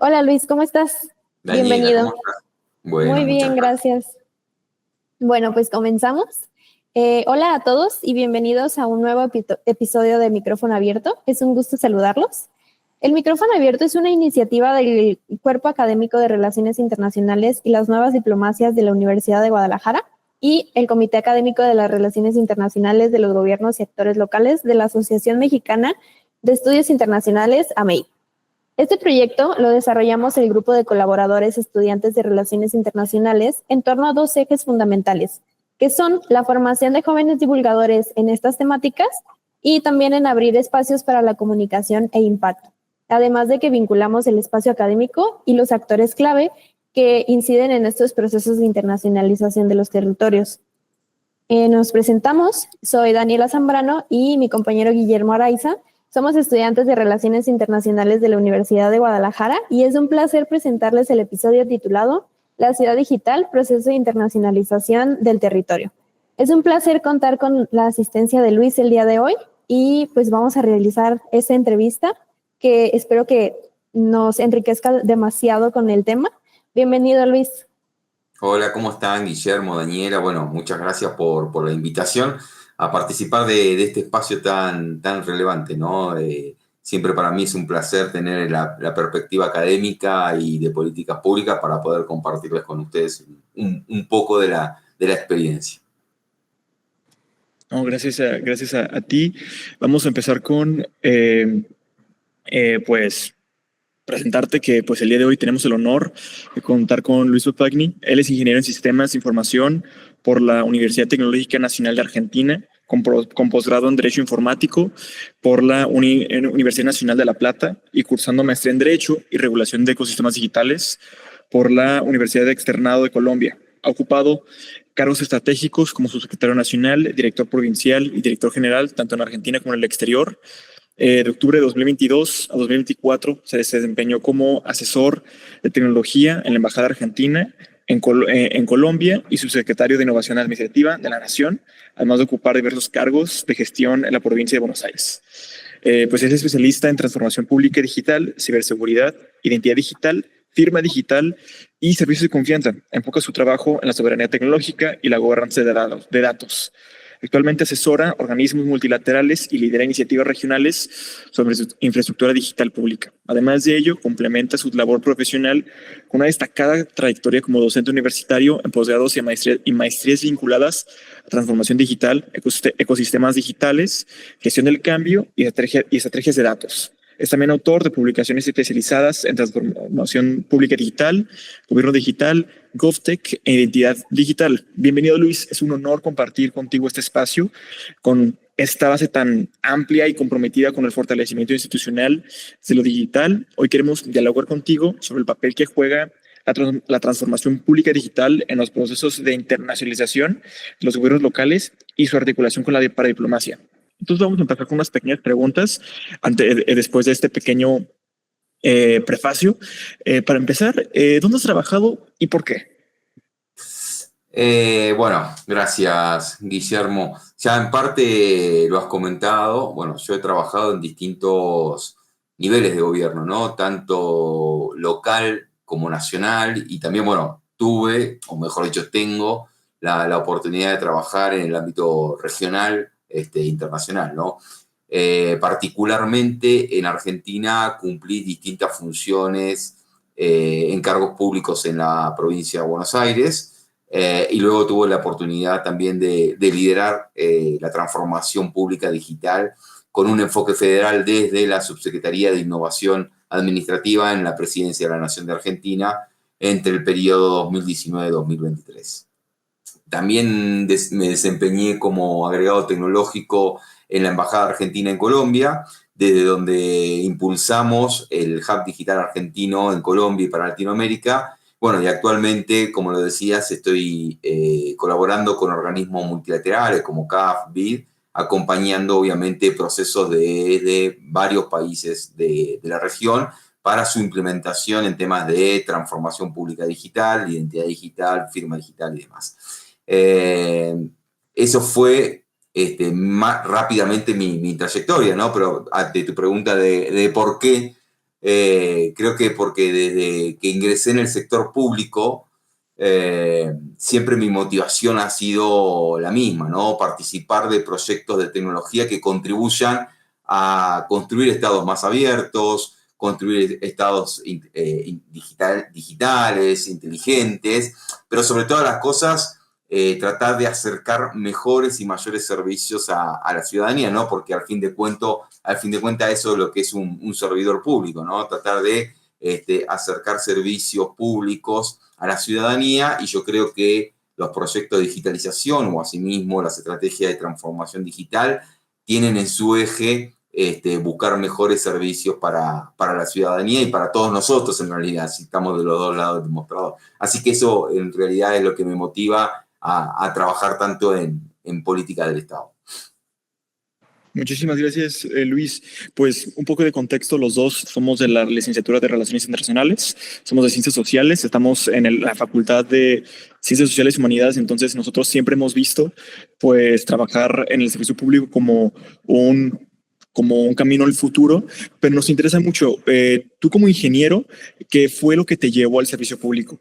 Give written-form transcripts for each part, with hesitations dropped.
Hola Luis, ¿cómo estás? Daniela, ¿cómo Bienvenido. estás? Bueno, Muy muchas bien, gracias. gracias. Bueno, pues comenzamos. Hola a todos y bienvenidos a un nuevo episodio de Micrófono Abierto. Es un gusto saludarlos. El Micrófono Abierto es una iniciativa del Cuerpo Académico de Relaciones Internacionales y las Nuevas Diplomacias de la Universidad de Guadalajara y el Comité Académico de las Relaciones Internacionales de los Gobiernos y Actores Locales de la Asociación Mexicana de Estudios Internacionales, AMEI. Este proyecto lo desarrollamos el grupo de colaboradores estudiantes de Relaciones Internacionales en torno a dos ejes fundamentales, que son la formación de jóvenes divulgadores en estas temáticas y también en abrir espacios para la comunicación e impacto, además de que vinculamos el espacio académico y los actores clave que inciden en estos procesos de internacionalización de los territorios. Nos presentamos, soy Daniela Zambrano y mi compañero Guillermo Araiza. Somos estudiantes de Relaciones Internacionales de la Universidad de Guadalajara y es un placer presentarles el episodio titulado La ciudad digital, proceso de internacionalización del territorio. Es un placer contar con la asistencia de Luis el día de hoy y pues vamos a realizar esta entrevista que espero que nos enriquezca demasiado con el tema. Bienvenido, Luis. Hola, ¿cómo están, Guillermo, Daniela? Bueno, muchas gracias por la invitación a participar de este espacio tan relevante, ¿no? Siempre para mí es un placer tener la perspectiva académica y de políticas públicas para poder compartirles con ustedes un poco de la experiencia. No, gracias a ti. Vamos a empezar con, pues, presentarte que pues el día de hoy tenemos el honor de contar con Luis Papagni. Él es ingeniero en sistemas de información por la Universidad Tecnológica Nacional de Argentina, con posgrado en Derecho Informático por la Universidad Nacional de La Plata y cursando maestría en Derecho y Regulación de Ecosistemas Digitales por la Universidad de Externado de Colombia. Ha ocupado cargos estratégicos como subsecretario nacional, director provincial y director general, tanto en Argentina como en el exterior. De octubre de 2022 a 2024 se desempeñó como asesor de tecnología en la Embajada Argentina en Colombia y subsecretario de Innovación Administrativa de la Nación, además de ocupar diversos cargos de gestión en la provincia de Buenos Aires. Pues es especialista en transformación pública y digital, ciberseguridad, identidad digital, firma digital y servicios de confianza. Enfoca su trabajo en la soberanía tecnológica y la gobernanza de datos. Actualmente asesora organismos multilaterales y lidera iniciativas regionales sobre infraestructura digital pública. Además de ello, complementa su labor profesional con una destacada trayectoria como docente universitario en posgrados y maestrías vinculadas a transformación digital, ecosistemas digitales, gestión del cambio y estrategias de datos. Es también autor de publicaciones especializadas en transformación pública digital, gobierno digital, GovTech e identidad digital. Bienvenido, Luis. Es un honor compartir contigo este espacio con esta base tan amplia y comprometida con el fortalecimiento institucional de lo digital. Hoy queremos dialogar contigo sobre el papel que juega la transformación pública digital en los procesos de internacionalización de los gobiernos locales y su articulación con la paradiplomacia. Entonces vamos a empezar con unas pequeñas preguntas después de este pequeño prefacio. Para empezar, ¿dónde has trabajado y por qué? Bueno, gracias, Guillermo. Ya en parte lo has comentado. Bueno, yo he trabajado en distintos niveles de gobierno, ¿no? Tanto local como nacional, y también, bueno, tuve, o mejor dicho, tengo la oportunidad de trabajar en el ámbito regional, internacional, ¿no? Particularmente en Argentina cumplí distintas funciones en cargos públicos en la provincia de Buenos Aires. Y luego tuve la oportunidad también de liderar la transformación pública digital con un enfoque federal desde la Subsecretaría de Innovación Administrativa en la Presidencia de la Nación de Argentina entre el periodo 2019-2023. También me desempeñé como agregado tecnológico en la Embajada Argentina en Colombia, desde donde impulsamos el Hub Digital Argentino en Colombia y para Latinoamérica. Bueno, y actualmente, como lo decías, estoy colaborando con organismos multilaterales como CAF, BID, acompañando obviamente procesos de varios países de la región para su implementación en temas de transformación pública digital, identidad digital, firma digital y demás. Eso fue más rápidamente mi trayectoria, ¿no? Pero de tu pregunta de por qué Creo que porque desde que ingresé en el sector público, siempre mi motivación ha sido la misma, ¿no? Participar de proyectos de tecnología que contribuyan a construir estados más abiertos, construir estados digitales, inteligentes, pero sobre todas las cosas, tratar de acercar mejores y mayores servicios a la ciudadanía, ¿no? Porque al fin de cuentas eso es lo que es un servidor público, ¿no? Tratar de acercar servicios públicos a la ciudadanía, y yo creo que los proyectos de digitalización o asimismo las estrategias de transformación digital tienen en su eje buscar mejores servicios para la ciudadanía y para todos nosotros en realidad, si estamos de los dos lados del mostrador. Así que eso en realidad es lo que me motiva a trabajar tanto en política del Estado. Muchísimas gracias, Luis. Pues un poco de contexto, los dos somos de la licenciatura de Relaciones Internacionales, somos de Ciencias Sociales, estamos en la Facultad de Ciencias Sociales y Humanidades, entonces nosotros siempre hemos visto pues trabajar en el servicio público como un camino al futuro, pero nos interesa mucho, tú como ingeniero, ¿qué fue lo que te llevó al servicio público?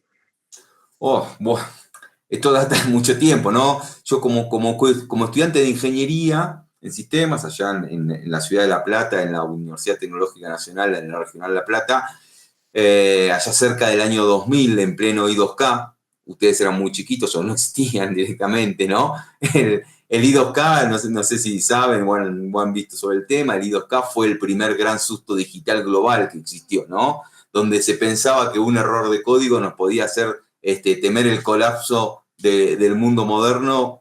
Bueno, esto data de mucho tiempo, ¿no? Yo como estudiante de ingeniería en sistemas, allá en la ciudad de La Plata, en la Universidad Tecnológica Nacional, en la Regional de La Plata, allá cerca del año 2000, en pleno I2K, ustedes eran muy chiquitos o no existían directamente, ¿no? El I2K, no sé si saben o han visto sobre el tema, el I2K fue el primer gran susto digital global que existió, ¿no? Donde se pensaba que un error de código nos podía hacer temer el colapso del mundo moderno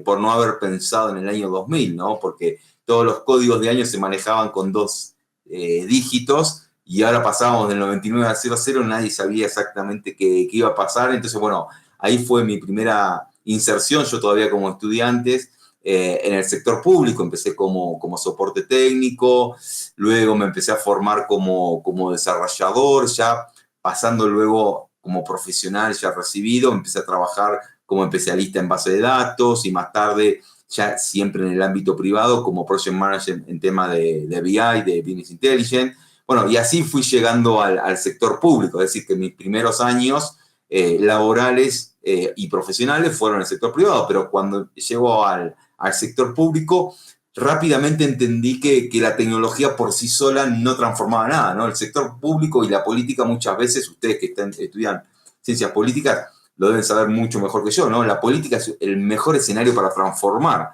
por no haber pensado en el año 2000, ¿no? Porque todos los códigos de años se manejaban con 2 dígitos, y ahora pasábamos del 99 al 00, nadie sabía exactamente qué iba a pasar. Entonces, bueno, ahí fue mi primera inserción, yo todavía como estudiante, en el sector público. Empecé como soporte técnico, luego me empecé a formar como desarrollador, ya pasando luego como profesional ya recibido, empecé a trabajar como especialista en base de datos, y más tarde ya siempre en el ámbito privado como project manager en tema de BI, de Business Intelligence. Bueno, y así fui llegando al sector público, es decir, que mis primeros años laborales y profesionales fueron en el sector privado, pero cuando llego al sector público, rápidamente entendí que la tecnología por sí sola no transformaba nada, ¿no? El sector público y la política muchas veces, ustedes que estudian ciencias políticas, lo deben saber mucho mejor que yo, ¿no? La política es el mejor escenario para transformar.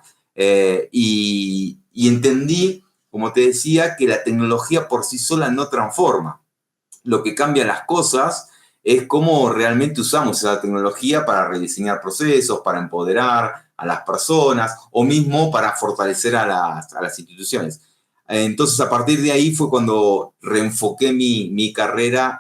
Y entendí, como te decía, que la tecnología por sí sola no transforma. Lo que cambia las cosas es cómo realmente usamos esa tecnología para rediseñar procesos, para empoderar a las personas o mismo para fortalecer a las instituciones. Entonces, a partir de ahí fue cuando reenfoqué mi carrera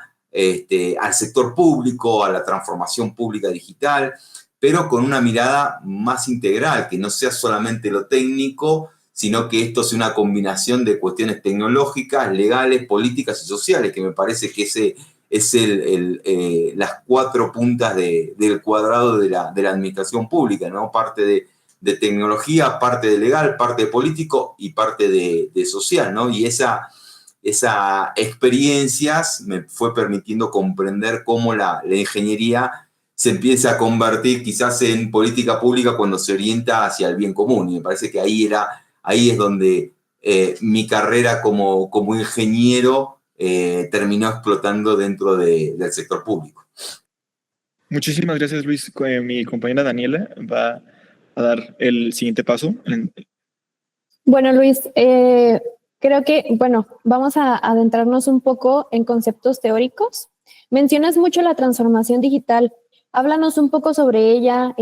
al sector público, a la transformación pública digital, pero con una mirada más integral, que no sea solamente lo técnico, sino que esto sea una combinación de cuestiones tecnológicas, legales, políticas y sociales, que me parece que ese es las 4 puntas del cuadrado de la administración pública, ¿no? Parte de tecnología, parte de legal, parte de político y parte de social, ¿no? Y esa experiencias me fue permitiendo comprender cómo la ingeniería se empieza a convertir quizás en política pública cuando se orienta hacia el bien común. Y me parece que ahí es donde mi carrera como ingeniero terminó explotando dentro del sector público. Muchísimas gracias, Luis. Mi compañera Daniela va a dar el siguiente paso. Bueno, Luis, creo que, bueno, vamos a adentrarnos un poco en conceptos teóricos. Mencionas mucho la transformación digital. Háblanos un poco sobre ella.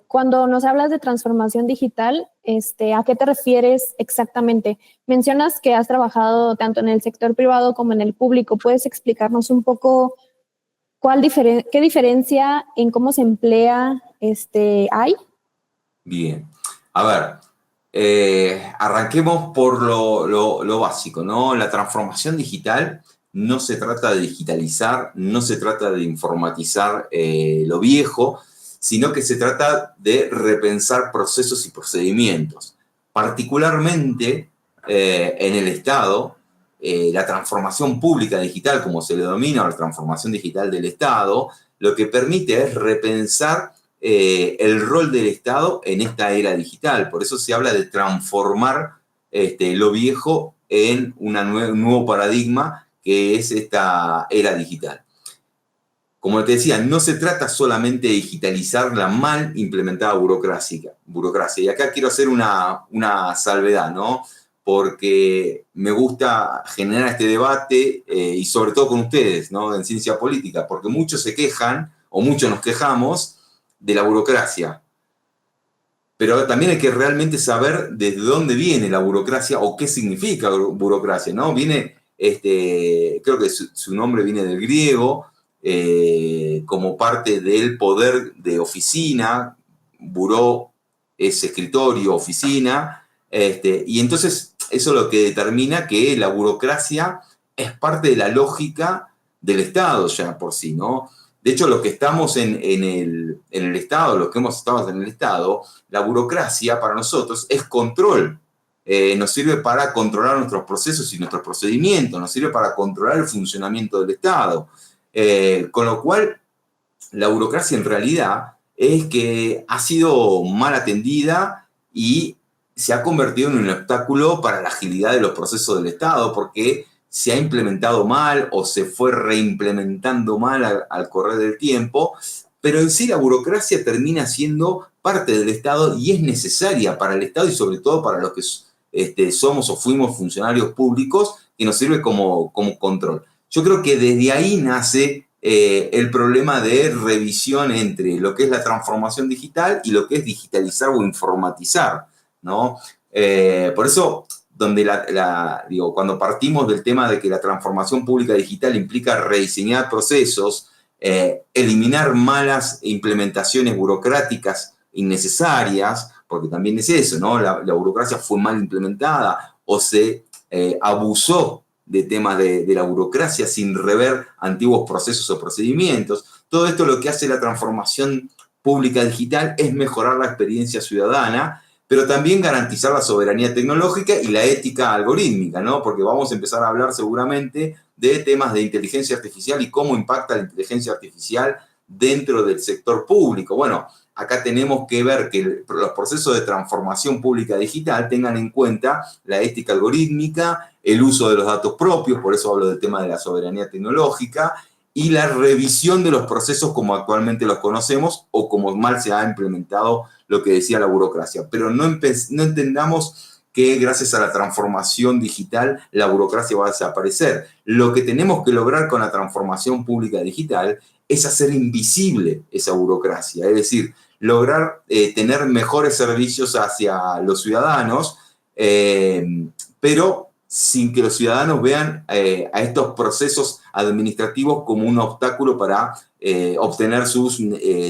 Cuando nos hablas de transformación digital, ¿a qué te refieres exactamente? Mencionas que has trabajado tanto en el sector privado como en el público. ¿Puedes explicarnos un poco qué diferencia en cómo se emplea hay? Bien. A ver, arranquemos por lo básico, ¿no? La transformación digital no se trata de digitalizar, no se trata de informatizar lo viejo, sino que se trata de repensar procesos y procedimientos. Particularmente en el Estado, la transformación pública digital, como se le denomina, o la transformación digital del Estado, lo que permite es repensar el rol del Estado en esta era digital. Por eso se habla de transformar lo viejo en un nuevo paradigma que es esta era digital. Como te decía, no se trata solamente de digitalizar la mal implementada burocracia. Y acá quiero hacer una salvedad, ¿no? Porque me gusta generar este debate y sobre todo con ustedes, ¿no? En ciencia política, porque muchos se quejan o muchos nos quejamos de la burocracia. Pero también hay que realmente saber desde dónde viene la burocracia o qué significa burocracia, ¿no? Creo que su nombre viene del griego, como parte del poder de oficina. Buró es escritorio, oficina, y entonces eso es lo que determina que la burocracia es parte de la lógica del Estado ya por sí, ¿no? De hecho, los que estamos en el Estado, los que hemos estado en el Estado, la burocracia para nosotros es control. Nos sirve para controlar nuestros procesos y nuestros procedimientos, nos sirve para controlar el funcionamiento del Estado. Con lo cual, la burocracia en realidad es que ha sido mal atendida y se ha convertido en un obstáculo para la agilidad de los procesos del Estado, porque se ha implementado mal o se fue reimplementando mal al correr del tiempo, pero en sí la burocracia termina siendo parte del Estado y es necesaria para el Estado y sobre todo para los que somos o fuimos funcionarios públicos, que nos sirve como control. Yo creo que desde ahí nace el problema de revisión entre lo que es la transformación digital y lo que es digitalizar o informatizar, ¿no? Por eso, cuando partimos del tema de que la transformación pública digital implica rediseñar procesos, eliminar malas implementaciones burocráticas innecesarias, porque también es eso, ¿no? La burocracia fue mal implementada o se abusó de temas de la burocracia sin rever antiguos procesos o procedimientos. Todo esto lo que hace la transformación pública digital es mejorar la experiencia ciudadana, pero también garantizar la soberanía tecnológica y la ética algorítmica, ¿no? Porque vamos a empezar a hablar seguramente de temas de inteligencia artificial y cómo impacta la inteligencia artificial dentro del sector público. Bueno, acá tenemos que ver que los procesos de transformación pública digital tengan en cuenta la ética algorítmica, el uso de los datos propios, por eso hablo del tema de la soberanía tecnológica, y la revisión de los procesos como actualmente los conocemos o como mal se ha implementado lo que decía la burocracia. Pero no entendamos que gracias a la transformación digital la burocracia va a desaparecer. Lo que tenemos que lograr con la transformación pública digital es hacer invisible esa burocracia, es decir, lograr tener mejores servicios hacia los ciudadanos, pero sin que los ciudadanos vean a estos procesos administrativos como un obstáculo para obtener sus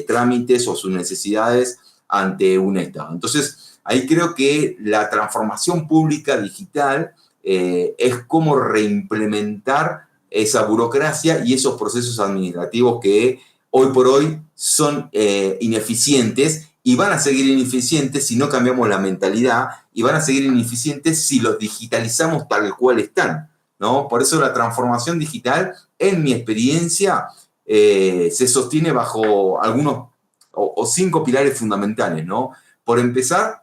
trámites o sus necesidades ante un Estado. Entonces, ahí creo que la transformación pública digital es como reimplementar esa burocracia y esos procesos administrativos que hoy por hoy son ineficientes y van a seguir ineficientes si no cambiamos la mentalidad y van a seguir ineficientes si los digitalizamos tal cual están, ¿no? Por eso la transformación digital, en mi experiencia, se sostiene bajo algunos o 5 pilares fundamentales, ¿no? Por empezar,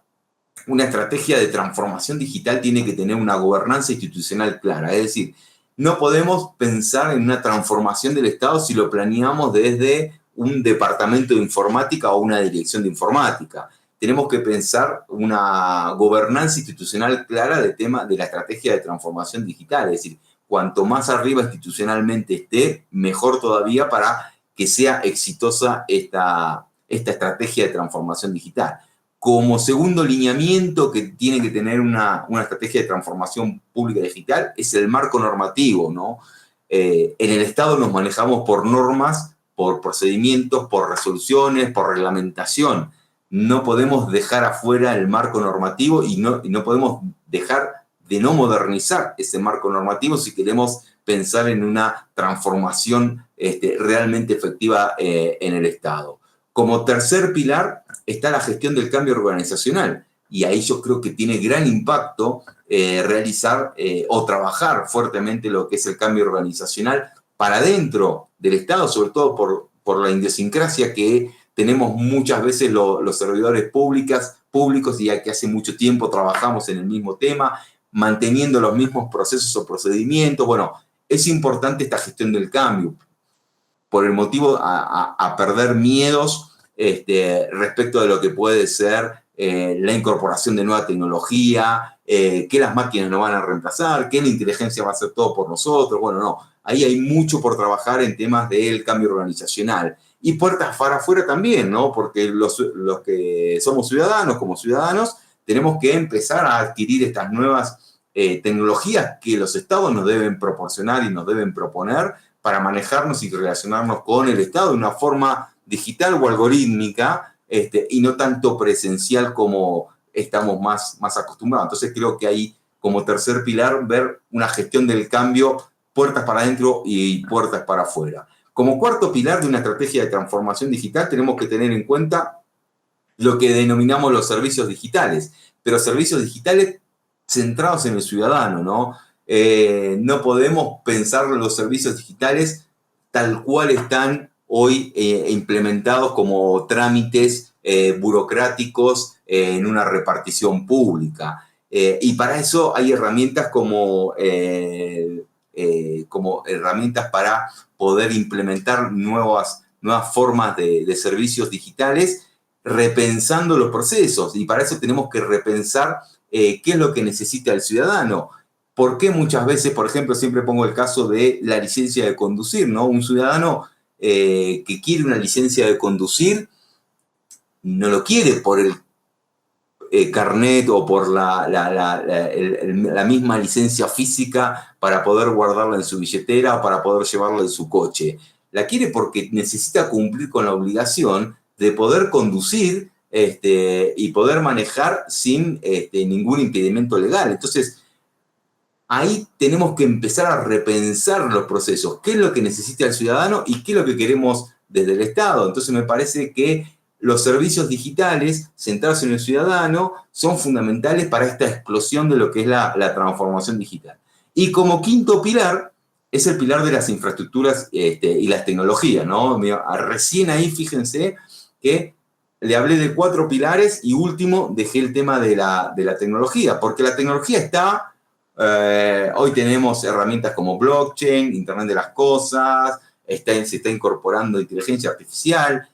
una estrategia de transformación digital tiene que tener una gobernanza institucional clara, es decir, no podemos pensar en una transformación del Estado si lo planeamos desde un departamento de informática o una dirección de informática. Tenemos que pensar una gobernanza institucional clara del tema de la estrategia de transformación digital, es decir, cuanto más arriba institucionalmente esté, mejor todavía para que sea exitosa esta estrategia de transformación digital. Como segundo lineamiento que tiene que tener una estrategia de transformación pública digital es el marco normativo, ¿no? En el Estado nos manejamos por normas, por procedimientos, por resoluciones, por reglamentación. No podemos dejar afuera el marco normativo y no podemos dejar de no modernizar ese marco normativo si queremos pensar en una transformación realmente efectiva en el Estado. Como tercer pilar está la gestión del cambio organizacional, y ahí yo creo que tiene gran impacto realizar o trabajar fuertemente lo que es el cambio organizacional para dentro del Estado, sobre todo por la idiosincrasia que tenemos muchas veces los servidores públicos y ya que hace mucho tiempo trabajamos en el mismo tema, manteniendo los mismos procesos o procedimientos. Bueno, es importante esta gestión del cambio por el motivo a perder miedos respecto de lo que puede ser la incorporación de nueva tecnología, que las máquinas no van a reemplazar, que la inteligencia va a hacer todo por nosotros. Bueno, no, ahí hay mucho por trabajar en temas del cambio organizacional. Y puertas para afuera también, ¿no? Porque los que somos ciudadanos, como ciudadanos, tenemos que empezar a adquirir estas nuevas tecnologías que los estados nos deben proporcionar y nos deben proponer para manejarnos y relacionarnos con el Estado de una forma digital o algorítmica, y no tanto presencial como estamos más acostumbrados. Entonces creo que ahí, como tercer pilar, ver una gestión del cambio, puertas para adentro y puertas para afuera. Como cuarto pilar de una estrategia de transformación digital, tenemos que tener en cuenta lo que denominamos los servicios digitales, pero servicios digitales centrados en el ciudadano, ¿no? No podemos pensar los servicios digitales tal cual están hoy implementados como trámites burocráticos en una repartición pública. Y para eso hay herramientas como herramientas para poder implementar nuevas formas de servicios digitales, repensando los procesos. Y para eso tenemos que repensar qué es lo que necesita el ciudadano. ¿Por qué muchas veces, por ejemplo, siempre pongo el caso de la licencia de conducir, ¿no? Un ciudadano que quiere una licencia de conducir no lo quiere por el carnet o por la misma licencia física para poder guardarla en su billetera o para poder llevarla en su coche. La quiere porque necesita cumplir con la obligación de poder conducir y poder manejar sin ningún impedimento legal. Entonces, ahí tenemos que empezar a repensar los procesos. ¿Qué es lo que necesita el ciudadano y qué es lo que queremos desde el Estado? Entonces, me parece que los servicios digitales centrados en el ciudadano son fundamentales para esta explosión de lo que es la transformación digital. Y como quinto pilar es el pilar de las infraestructuras y las tecnologías, ¿no? Recién ahí, fíjense que le hablé de 4 pilares y último dejé el tema de la tecnología, porque la tecnología está... hoy tenemos herramientas como blockchain, Internet de las Cosas, se está incorporando inteligencia artificial,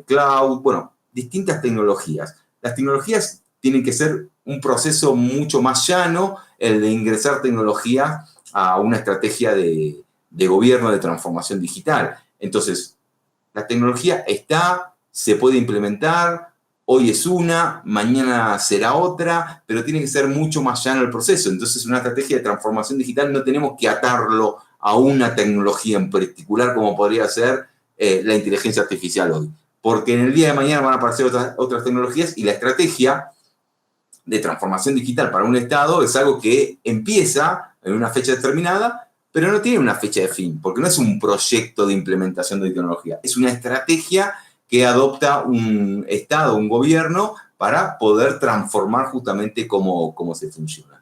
cloud, bueno, distintas tecnologías. Las tecnologías tienen que ser un proceso mucho más llano, el de ingresar tecnología a una estrategia de gobierno de transformación digital. Entonces, la tecnología está, se puede implementar, hoy es una, mañana será otra, pero tiene que ser mucho más llano el proceso. Entonces, una estrategia de transformación digital no tenemos que atarlo a una tecnología en particular como podría ser la inteligencia artificial hoy. Porque en el día de mañana van a aparecer otras tecnologías y la estrategia de transformación digital para un Estado es algo que empieza en una fecha determinada, pero no tiene una fecha de fin, porque no es un proyecto de implementación de tecnología, es una estrategia que adopta un Estado, un gobierno, para poder transformar justamente cómo se funciona.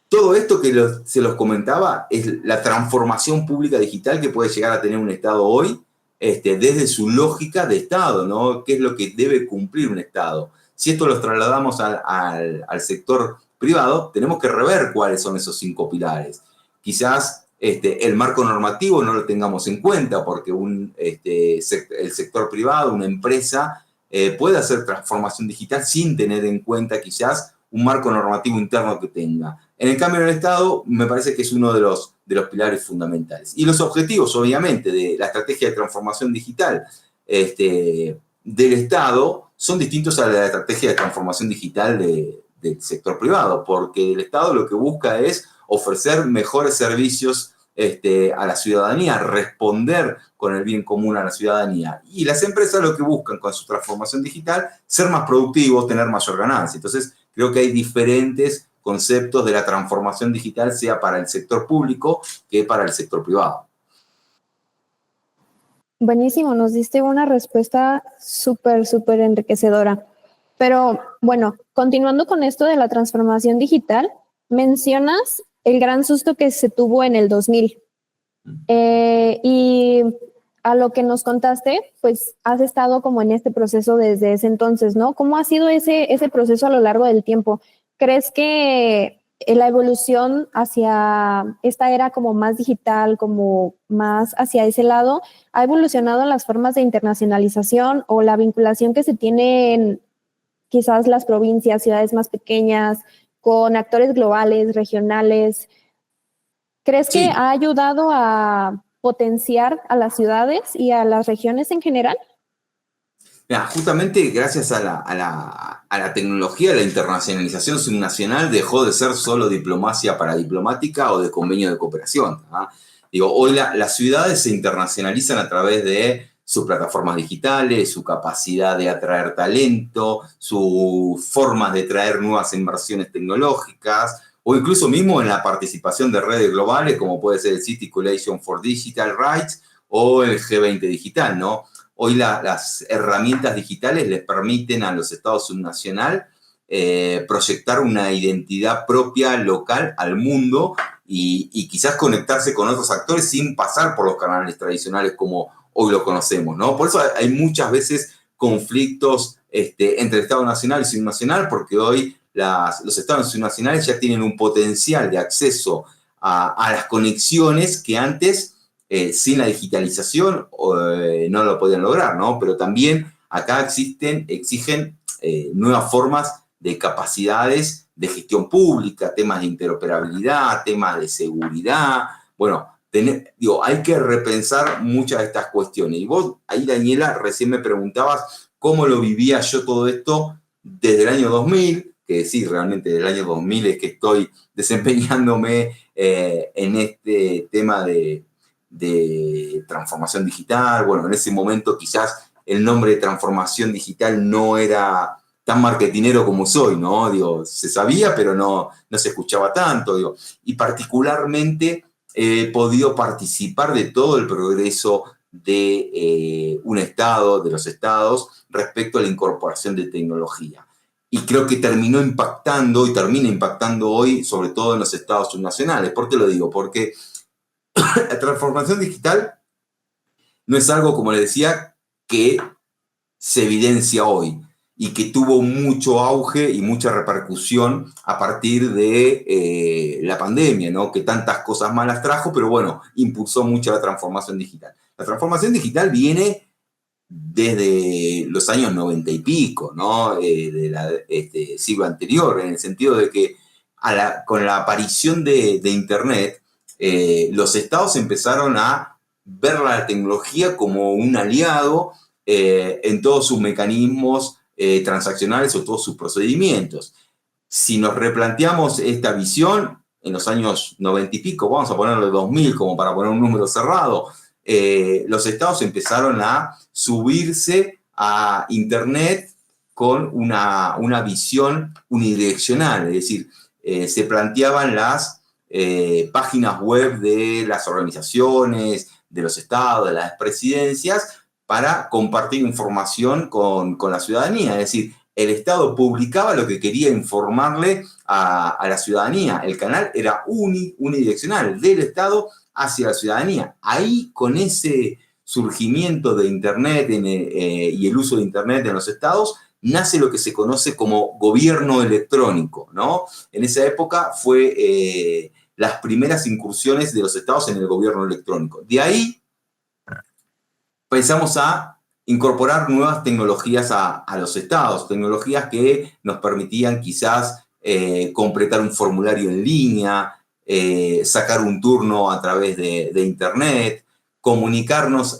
Todo esto que se los comentaba es la transformación pública digital que puede llegar a tener un Estado hoy, desde su lógica de Estado, ¿no? ¿Qué es lo que debe cumplir un Estado? Si esto lo trasladamos al sector privado, tenemos que rever cuáles son esos 5 pilares. Quizás el marco normativo no lo tengamos en cuenta porque el sector privado, una empresa, puede hacer transformación digital sin tener en cuenta quizás un marco normativo interno que tenga. En el cambio, en el Estado, me parece que es uno de los pilares fundamentales. Y los objetivos, obviamente, de la estrategia de transformación digital del Estado son distintos a la estrategia de transformación digital del sector privado, porque el Estado lo que busca es ofrecer mejores servicios a la ciudadanía, responder con el bien común a la ciudadanía. Y las empresas lo que buscan con su transformación digital, ser más productivos, tener mayor ganancia. Entonces, creo que hay diferentes conceptos de la transformación digital, sea para el sector público que para el sector privado. Buenísimo, nos diste una respuesta súper enriquecedora. Pero bueno, continuando con esto de la transformación digital, mencionas el gran susto que se tuvo en el 2000. Y a lo que nos contaste, pues has estado como en este proceso desde ese entonces, ¿no? ¿Cómo ha sido ese proceso a lo largo del tiempo? ¿Crees que la evolución hacia esta era como más digital, como más hacia ese lado, ha evolucionado en las formas de internacionalización o la vinculación que se tiene en quizás las provincias, ciudades más pequeñas, con actores globales, regionales? ¿Crees que Sí, ha ayudado a potenciar a las ciudades y a las regiones en general? mira, justamente gracias a la tecnología, la internacionalización subnacional dejó de ser solo diplomacia paradiplomática o de convenio de cooperación. ¿Ah? Digo, hoy las ciudades se internacionalizan a través de sus plataformas digitales, su capacidad de atraer talento, sus formas de traer nuevas inversiones tecnológicas, o incluso mismo en la participación de redes globales, como puede ser el City Coalition for Digital Rights o el G20 Digital, ¿no? Hoy las herramientas digitales les permiten a los estados subnacionales proyectar una identidad propia local al mundo y quizás conectarse con otros actores sin pasar por los canales tradicionales como hoy lo conocemos, ¿no? Por eso hay muchas veces conflictos entre el Estado nacional y subnacional, porque hoy los estados subnacionales ya tienen un potencial de acceso a las conexiones que antes sin la digitalización no lo podían lograr, ¿no? Pero también acá exigen nuevas formas de capacidades de gestión pública, temas de interoperabilidad, temas de seguridad. Bueno, hay que repensar muchas de estas cuestiones. Y vos, ahí, Daniela, recién me preguntabas cómo lo vivía yo todo esto desde el año 2000, que sí, realmente desde el año 2000 es que estoy desempeñándome en este tema de transformación digital. Bueno, en ese momento quizás el nombre de transformación digital no era tan marketinero como soy, ¿no? Digo, se sabía, pero no se escuchaba tanto, digo. Y particularmente he podido participar de todo el progreso de un estado, de los estados, respecto a la incorporación de tecnología. Y creo que termina impactando hoy, sobre todo en los estados subnacionales. ¿Por qué lo digo? Porque la transformación digital no es algo, como le decía, que se evidencia hoy y que tuvo mucho auge y mucha repercusión a partir de la pandemia, ¿no? Que tantas cosas malas trajo, pero bueno, impulsó mucho la transformación digital. La transformación digital viene desde los años 90 y pico, ¿no? Del siglo anterior, en el sentido de que con la aparición de Internet, los estados empezaron a ver la tecnología como un aliado en todos sus mecanismos transaccionales o todos sus procedimientos. Si nos replanteamos esta visión en los años 90 y pico, vamos a ponerlo de 2000 como para poner un número cerrado, los estados empezaron a subirse a Internet con una visión unidireccional, es decir, se planteaban las páginas web de las organizaciones, de los estados, de las presidencias, para compartir información con la ciudadanía. Es decir, el Estado publicaba lo que quería informarle a la ciudadanía. El canal era unidireccional, del Estado hacia la ciudadanía. Ahí, con ese surgimiento de Internet y el uso de Internet en los estados, nace lo que se conoce como gobierno electrónico, ¿no? En esa época fue las primeras incursiones de los estados en el gobierno electrónico. De ahí pensamos a incorporar nuevas tecnologías a los estados, tecnologías que nos permitían quizás completar un formulario en línea, sacar un turno a través de Internet, comunicarnos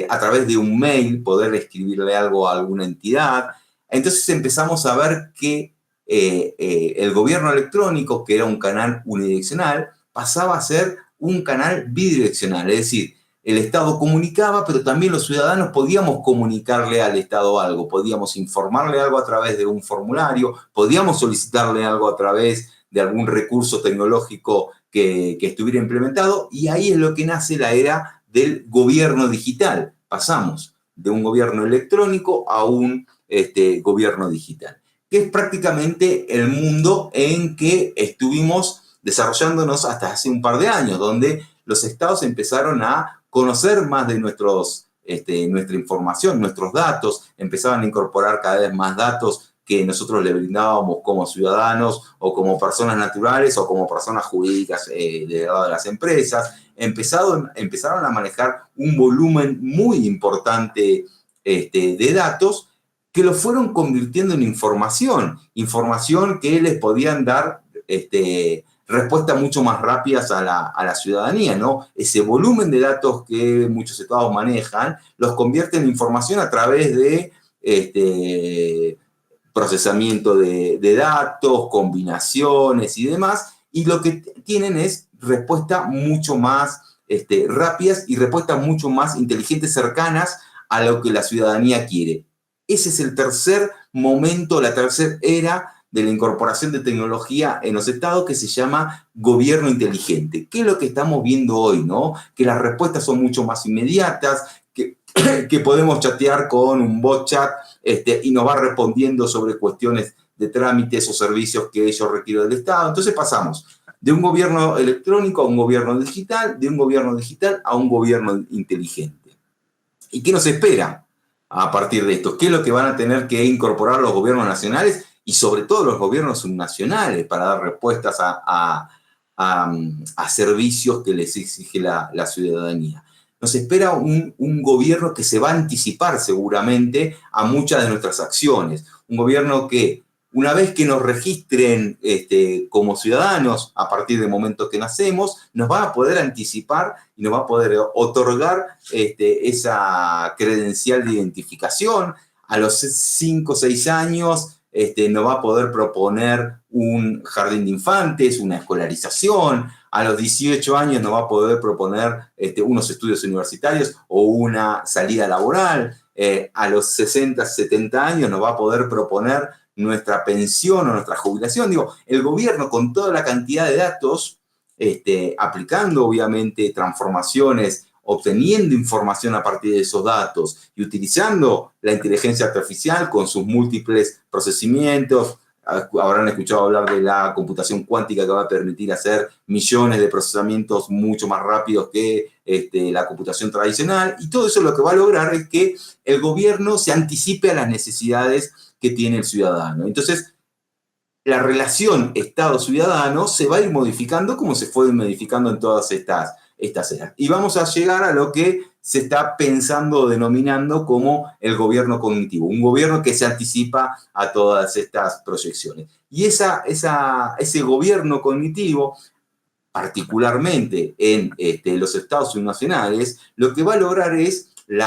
a través de un mail, poder escribirle algo a alguna entidad. Entonces empezamos a ver que el gobierno electrónico, que era un canal unidireccional, pasaba a ser un canal bidireccional, es decir, el Estado comunicaba, pero también los ciudadanos podíamos comunicarle al Estado algo, podíamos informarle algo a través de un formulario, podíamos solicitarle algo a través de algún recurso tecnológico que estuviera implementado, y ahí es lo que nace la era del gobierno digital. Pasamos de un gobierno electrónico a un gobierno digital. que es prácticamente el mundo en que estuvimos desarrollándonos hasta hace un par de años, donde los estados empezaron a conocer más de nuestra información, nuestros datos, empezaban a incorporar cada vez más datos que nosotros le brindábamos como ciudadanos o como personas naturales o como personas jurídicas de las empresas. Empezaron a manejar un volumen muy importante de datos que lo fueron convirtiendo en información que les podían dar respuestas mucho más rápidas a la ciudadanía, ¿no? Ese volumen de datos que muchos estados manejan los convierte en información a través de procesamiento de datos, combinaciones y demás, y lo que tienen es respuestas mucho más rápidas y respuestas mucho más inteligentes, cercanas a lo que la ciudadanía quiere. Ese es el tercer momento, la tercera era de la incorporación de tecnología en los estados, que se llama gobierno inteligente. ¿Qué es lo que estamos viendo hoy, no? Que las respuestas son mucho más inmediatas, que podemos chatear con un bot chat y nos va respondiendo sobre cuestiones de trámites o servicios que ellos requieren del Estado. Entonces pasamos de un gobierno electrónico a un gobierno digital, de un gobierno digital a un gobierno inteligente. ¿Y qué nos espera a partir de esto? ¿Qué es lo que van a tener que incorporar los gobiernos nacionales y sobre todo los gobiernos subnacionales para dar respuestas a servicios que les exige la ciudadanía? Nos espera un gobierno que se va a anticipar seguramente a muchas de nuestras acciones. Un gobierno que, una vez que nos registren como ciudadanos, a partir del momento que nacemos, nos va a poder anticipar y nos va a poder otorgar esa credencial de identificación. A los 5 o 6 años nos va a poder proponer un jardín de infantes, una escolarización. A los 18 años nos va a poder proponer unos estudios universitarios o una salida laboral. A los 60, 70 años nos va a poder proponer nuestra pensión o nuestra jubilación. Digo, el gobierno, con toda la cantidad de datos, aplicando obviamente transformaciones, obteniendo información a partir de esos datos y utilizando la inteligencia artificial con sus múltiples procesamientos. Habrán escuchado hablar de la computación cuántica, que va a permitir hacer millones de procesamientos mucho más rápidos que la computación tradicional. Y todo eso lo que va a lograr es que el gobierno se anticipe a las necesidades que tiene el ciudadano. Entonces, la relación Estado-ciudadano se va a ir modificando como se fue modificando en todas estas eras. Y vamos a llegar a lo que se está pensando o denominando como el gobierno cognitivo, un gobierno que se anticipa a todas estas proyecciones. Y ese gobierno cognitivo, particularmente en los estados subnacionales, lo que va a lograr es el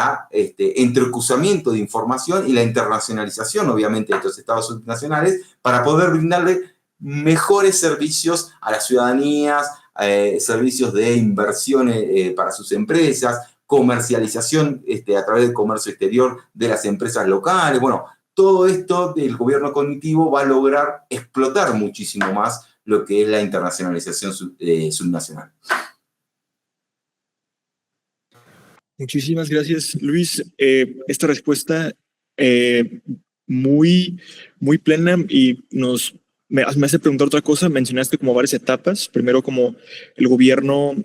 entrecruzamiento de información y la internacionalización, obviamente, de estos estados subnacionales para poder brindarle mejores servicios a las ciudadanías, servicios de inversión para sus empresas, comercialización a través del comercio exterior de las empresas locales. Bueno, todo esto del gobierno cognitivo va a lograr explotar muchísimo más lo que es la internacionalización subnacional. Muchísimas gracias, Luis. Esta respuesta muy, muy plena y me hace preguntar otra cosa. Mencionaste como varias etapas. Primero como el gobierno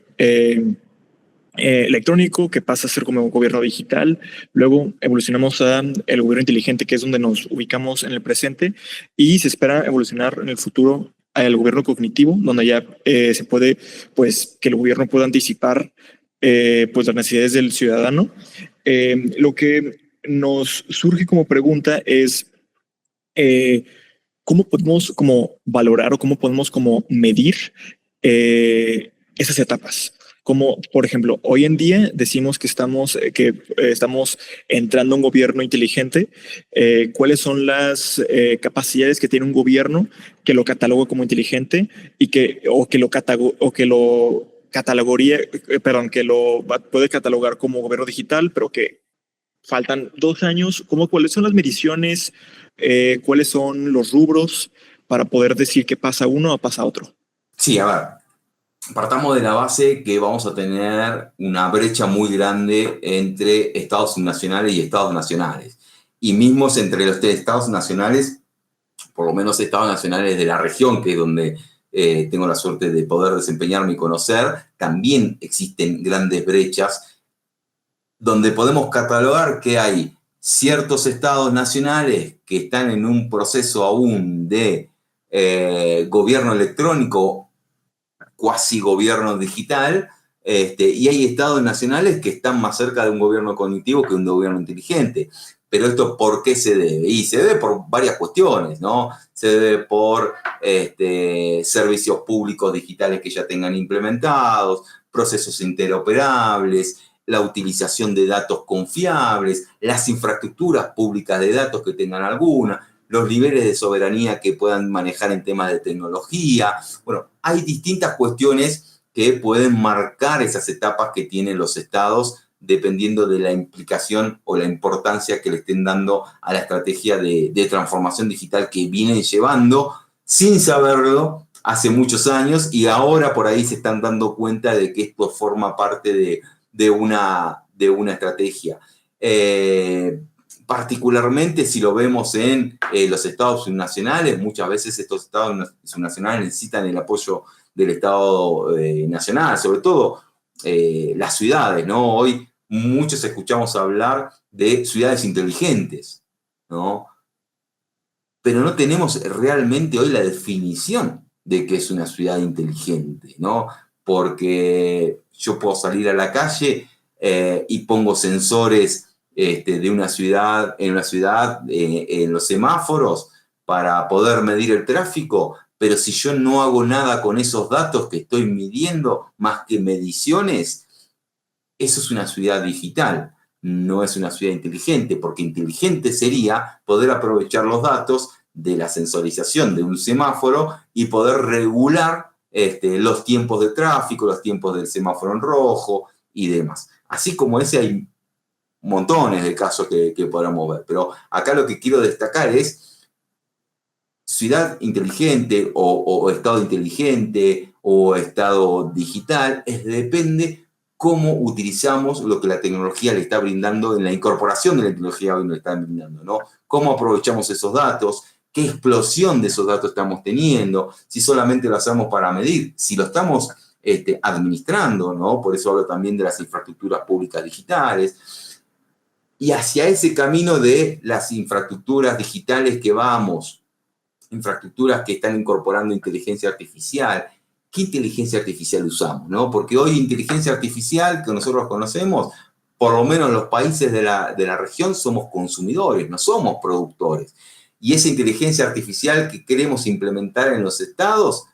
electrónico, que pasa a ser como un gobierno digital. Luego evolucionamos a el gobierno inteligente, que es donde nos ubicamos en el presente, y se espera evolucionar en el futuro al gobierno cognitivo, donde ya se puede, pues, que el gobierno pueda anticipar pues las necesidades del ciudadano. Lo que nos surge como pregunta es ¿cómo podemos como valorar o cómo podemos como medir esas etapas? Como, por ejemplo, hoy en día decimos que estamos entrando a un gobierno inteligente. ¿Cuáles son las capacidades que tiene un gobierno que lo cataloga como inteligente y que lo puede catalogar como gobierno digital, pero que faltan 2 años? ¿Cuáles son las mediciones? ¿Cuáles son los rubros para poder decir que pasa uno o pasa otro? Sí, a ver. Partamos de la base que vamos a tener una brecha muy grande entre estados subnacionales y estados nacionales. Y mismos entre los estados nacionales por lo menos estados nacionales de la región, que es donde tengo la suerte de poder desempeñarme y conocer, también existen grandes brechas donde podemos catalogar que hay ciertos estados nacionales que están en un proceso aún de gobierno electrónico, cuasi gobierno digital, y hay estados nacionales que están más cerca de un gobierno cognitivo que un gobierno inteligente. Pero esto, ¿por qué se debe? Y se debe por varias cuestiones, ¿no? Se debe por servicios públicos digitales que ya tengan implementados, procesos interoperables, la utilización de datos confiables, las infraestructuras públicas de datos que tengan alguna, los niveles de soberanía que puedan manejar en temas de tecnología. Bueno, hay distintas cuestiones que pueden marcar esas etapas que tienen los estados dependiendo de la implicación o la importancia que le estén dando a la estrategia de transformación digital que vienen llevando sin saberlo hace muchos años, y ahora por ahí se están dando cuenta de que esto forma parte de una estrategia. Particularmente si lo vemos en los estados subnacionales, muchas veces estos estados subnacionales necesitan el apoyo del Estado nacional, sobre todo las ciudades, ¿no? Hoy muchos escuchamos hablar de ciudades inteligentes, ¿no? Pero no tenemos realmente hoy la definición de qué es una ciudad inteligente, ¿no? Porque yo puedo salir a la calle y pongo sensores de una ciudad, en los semáforos para poder medir el tráfico, pero si yo no hago nada con esos datos que estoy midiendo, más que mediciones, eso es una ciudad digital, no es una ciudad inteligente, porque inteligente sería poder aprovechar los datos de la sensorización de un semáforo y poder regular los tiempos de tráfico, los tiempos del semáforo en rojo y demás. Así como ese hay montones de casos que podamos ver, pero acá lo que quiero destacar es ciudad inteligente o estado inteligente o estado digital, depende cómo utilizamos lo que la tecnología le está brindando, en la incorporación de la tecnología hoy nos está brindando, ¿no? Cómo aprovechamos esos datos, qué explosión de esos datos estamos teniendo, si solamente lo hacemos para medir, si lo estamos administrando, ¿no? Por eso hablo también de las infraestructuras públicas digitales. Y hacia ese camino de las infraestructuras digitales que vamos, infraestructuras que están incorporando inteligencia artificial, ¿qué inteligencia artificial usamos, no? Porque hoy inteligencia artificial que nosotros conocemos, por lo menos en los países de la región, somos consumidores, no somos productores. Y esa inteligencia artificial que queremos implementar en los estados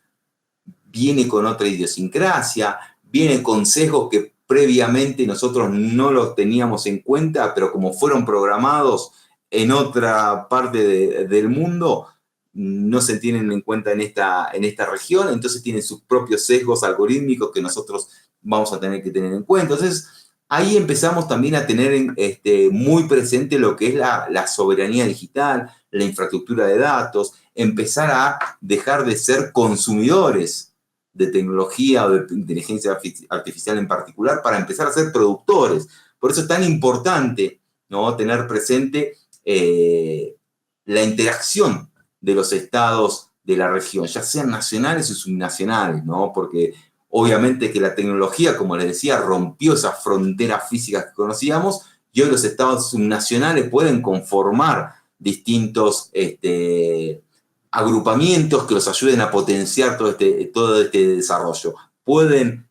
viene con otra idiosincrasia, viene con sesgos que previamente nosotros no los teníamos en cuenta, pero como fueron programados en otra parte del mundo, no se tienen en cuenta en esta región, entonces tienen sus propios sesgos algorítmicos que nosotros vamos a tener que tener en cuenta. Entonces, ahí empezamos también a tener muy presente lo que es la soberanía digital, la infraestructura de datos, empezar a dejar de ser consumidores de tecnología o de inteligencia artificial en particular, para empezar a ser productores. Por eso es tan importante, ¿no?, tener presente la interacción de los estados de la región, ya sean nacionales o subnacionales, ¿no? Porque obviamente que la tecnología, como les decía, rompió esas fronteras físicas que conocíamos, y hoy los estados subnacionales pueden conformar distintos agrupamientos que los ayuden a potenciar todo este desarrollo. Pueden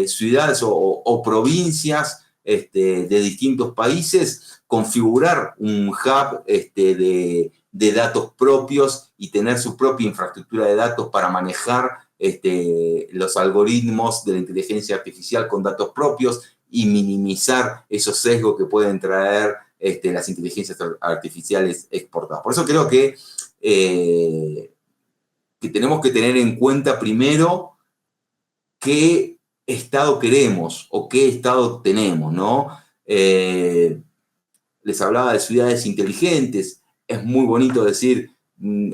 ciudades o provincias de distintos países configurar un hub de datos propios y tener su propia infraestructura de datos para manejar los algoritmos de la inteligencia artificial con datos propios y minimizar esos sesgos que pueden traer las inteligencias artificiales exportadas. Por eso creo que tenemos que tener en cuenta primero qué estado queremos o qué estado tenemos, ¿no? Les hablaba de ciudades inteligentes. Es muy bonito decir,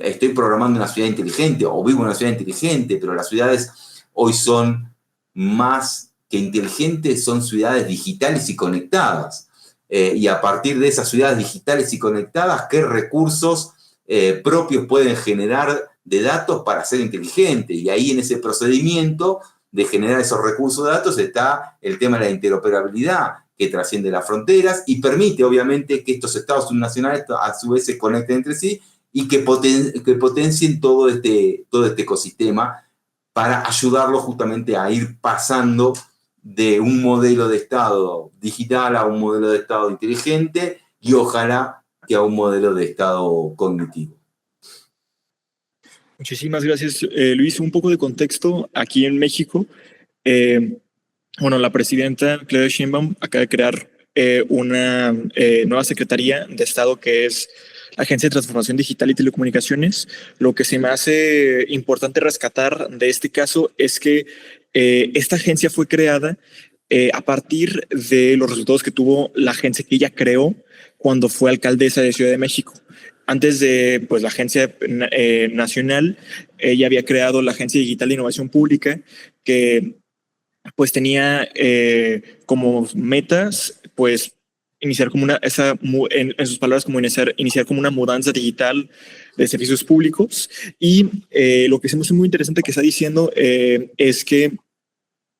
estoy programando una ciudad inteligente o vivo en una ciudad inteligente, pero las ciudades hoy son más que inteligentes, son ciudades digitales y conectadas. Y a partir de esas ciudades digitales y conectadas, ¿qué recursos propios pueden generar de datos para ser inteligente. Y ahí en ese procedimiento de generar esos recursos de datos está el tema de la interoperabilidad, que trasciende las fronteras y permite, obviamente, que estos estados subnacionales a su vez se conecten entre sí y que potencien todo este ecosistema para ayudarlo justamente a ir pasando de un modelo de Estado digital a un modelo de Estado inteligente y ojalá que a un modelo de Estado cognitivo. Muchísimas gracias, Luis. Un poco de contexto aquí en México. Bueno, la presidenta Claudia Sheinbaum acaba de crear una nueva Secretaría de Estado que es la Agencia de Transformación Digital y Telecomunicaciones. Lo que se me hace importante rescatar de este caso es que esta agencia fue creada a partir de los resultados que tuvo la agencia que ella creó cuando fue alcaldesa de Ciudad de México. Antes de pues, la Agencia Nacional, ella había creado la Agencia Digital de Innovación Pública, que pues tenía como metas, pues iniciar como en sus palabras, como iniciar como una mudanza digital de servicios públicos. Y lo que se me hace muy interesante que está diciendo es que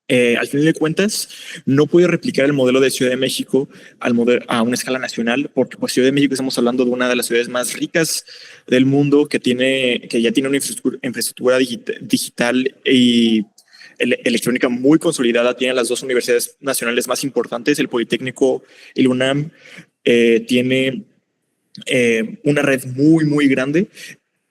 al final de cuentas, no puede replicar el modelo de Ciudad de México a una escala nacional, porque pues Ciudad de México estamos hablando de una de las ciudades más ricas del mundo que ya tiene una infraestructura digital y electrónica muy consolidada. Tiene las dos universidades nacionales más importantes, el Politécnico y la UNAM. Tiene una red muy, muy grande,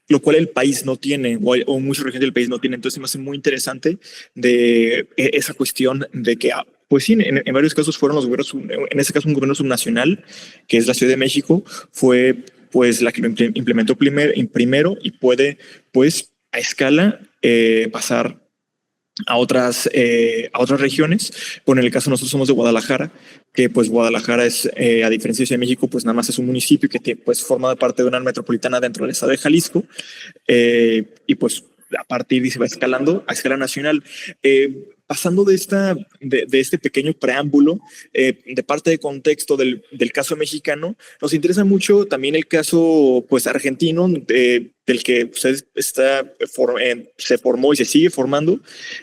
lo cual el país no tiene, o muchas regiones del país no tienen. Entonces me hace muy interesante de esa cuestión de que, pues sí, en varios casos fueron los gobiernos, en este caso un gobierno subnacional, que es la Ciudad de México, fue pues la que lo implementó primero y puede pues a escala pasar a otras regiones. Bueno, en el caso nosotros somos de Guadalajara, que pues Guadalajara es, a diferencia de Ciudad de México, pues nada más es un municipio que pues forma parte de una metropolitana dentro del estado de Jalisco, y pues a partir de se va escalando a escala nacional. Pasando de este pequeño preámbulo, de parte de contexto del caso mexicano, nos interesa mucho también el caso pues argentino, del que usted se formó y se sigue formando.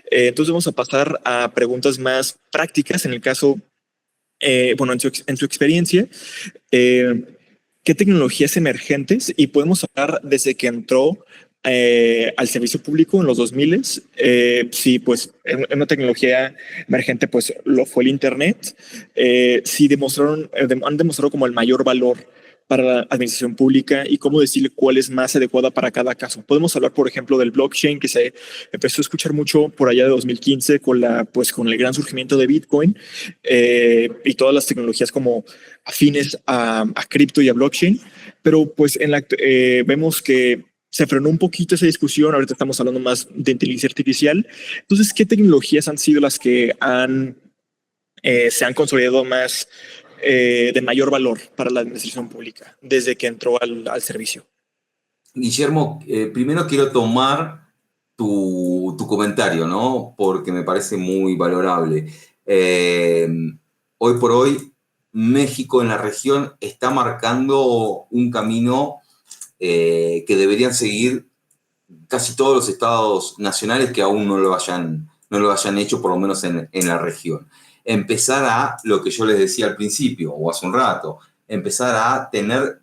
Entonces vamos a pasar a preguntas más prácticas. En el caso, bueno, en su experiencia, ¿qué tecnologías emergentes? Y podemos hablar desde que entró al servicio público en los 2000. Sí, pues en una tecnología emergente pues lo fue el Internet. Sí han demostrado como el mayor valor para la administración pública y cómo decirle cuál es más adecuada para cada caso. Podemos hablar, por ejemplo, del blockchain, que se empezó a escuchar mucho por allá de 2015 con el gran surgimiento de Bitcoin, y todas las tecnologías como afines a cripto y a blockchain. Pero pues vemos que se frenó un poquito esa discusión. Ahorita estamos hablando más de inteligencia artificial. Entonces, ¿qué tecnologías han sido las que se han consolidado más de mayor valor para la administración pública desde que entró al servicio? Guillermo, primero quiero tomar tu comentario, ¿no? Porque me parece muy valorable. Hoy por hoy, México en la región está marcando un camino que deberían seguir casi todos los estados nacionales que aún no lo hayan hecho, por lo menos en la región. Empezar a, lo que yo les decía al principio, o hace un rato, empezar a tener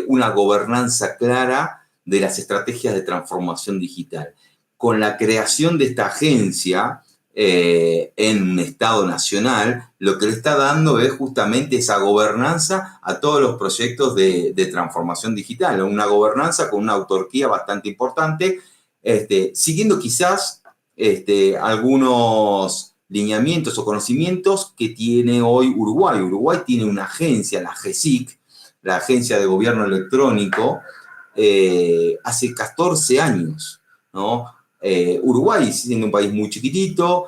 una gobernanza clara de las estrategias de transformación digital. Con la creación de esta agencia en un Estado nacional, lo que le está dando es justamente esa gobernanza a todos los proyectos de transformación digital, una gobernanza con una autarquía bastante importante, siguiendo quizás algunos lineamientos o conocimientos que tiene hoy Uruguay. Uruguay tiene una agencia, la GESIC, la Agencia de Gobierno Electrónico, hace 14 años, ¿no? Uruguay, siendo un país muy chiquitito,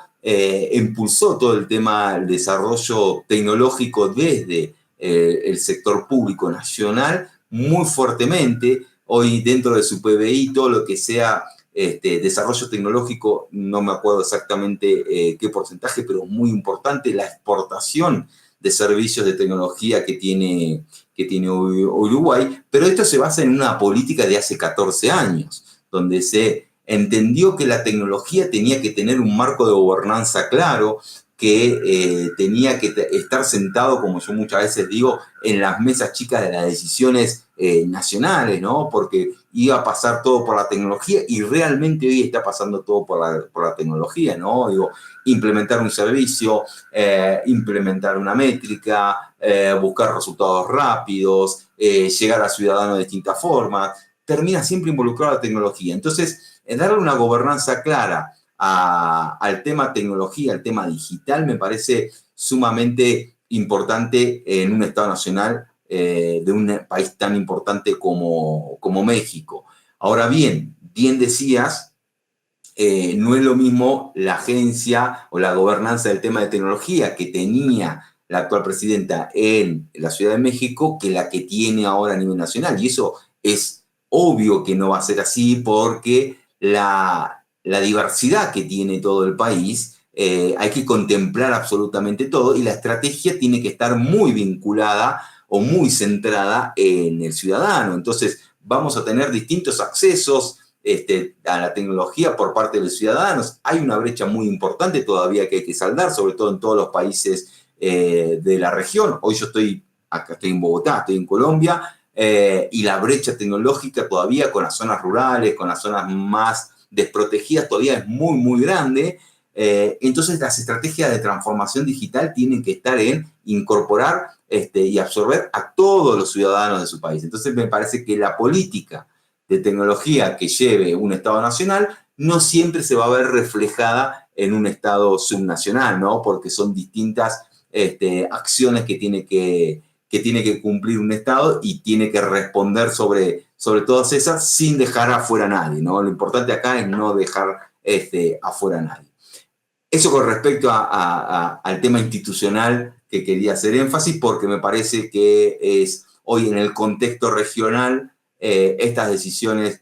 impulsó todo el tema del desarrollo tecnológico desde el sector público nacional muy fuertemente. Hoy dentro de su PBI, todo lo que sea desarrollo tecnológico, no me acuerdo exactamente qué porcentaje, pero muy importante la exportación de servicios de tecnología que tiene que tiene Uruguay, pero esto se basa en una política de hace 14 años, donde se entendió que la tecnología tenía que tener un marco de gobernanza claro, que tenía que estar sentado, como yo muchas veces digo, en las mesas chicas de las decisiones nacionales, ¿no? Porque iba a pasar todo por la tecnología y realmente hoy está pasando todo por la tecnología, ¿no? Digo, implementar un servicio, implementar una métrica, buscar resultados rápidos, llegar al ciudadano de distintas formas, termina siempre involucrado la tecnología. Entonces, darle una gobernanza clara al tema tecnología, al tema digital, me parece sumamente importante en un Estado nacional de un país tan importante como México. Ahora bien decías, no es lo mismo la agencia o la gobernanza del tema de tecnología que tenía la actual presidenta en la Ciudad de México que la que tiene ahora a nivel nacional. Y eso es obvio que no va a ser así porque la diversidad que tiene todo el país, hay que contemplar absolutamente todo y la estrategia tiene que estar muy vinculada o muy centrada en el ciudadano. Entonces, vamos a tener distintos accesos a la tecnología por parte de los ciudadanos. Hay una brecha muy importante todavía que hay que saldar, sobre todo en todos los países de la región. Hoy yo estoy en Bogotá, estoy en Colombia, y la brecha tecnológica todavía con las zonas rurales, con las zonas más desprotegidas todavía es muy, muy grande. Entonces las estrategias de transformación digital tienen que estar en incorporar y absorber a todos los ciudadanos de su país. Entonces me parece que la política de tecnología que lleve un Estado nacional no siempre se va a ver reflejada en un Estado subnacional, ¿no? Porque son distintas acciones que tiene que cumplir un Estado y tiene que responder sobre todas esas sin dejar afuera a nadie, ¿no? Lo importante acá es no dejar afuera a nadie. Eso con respecto al tema institucional que quería hacer énfasis, porque me parece que es hoy en el contexto regional, estas decisiones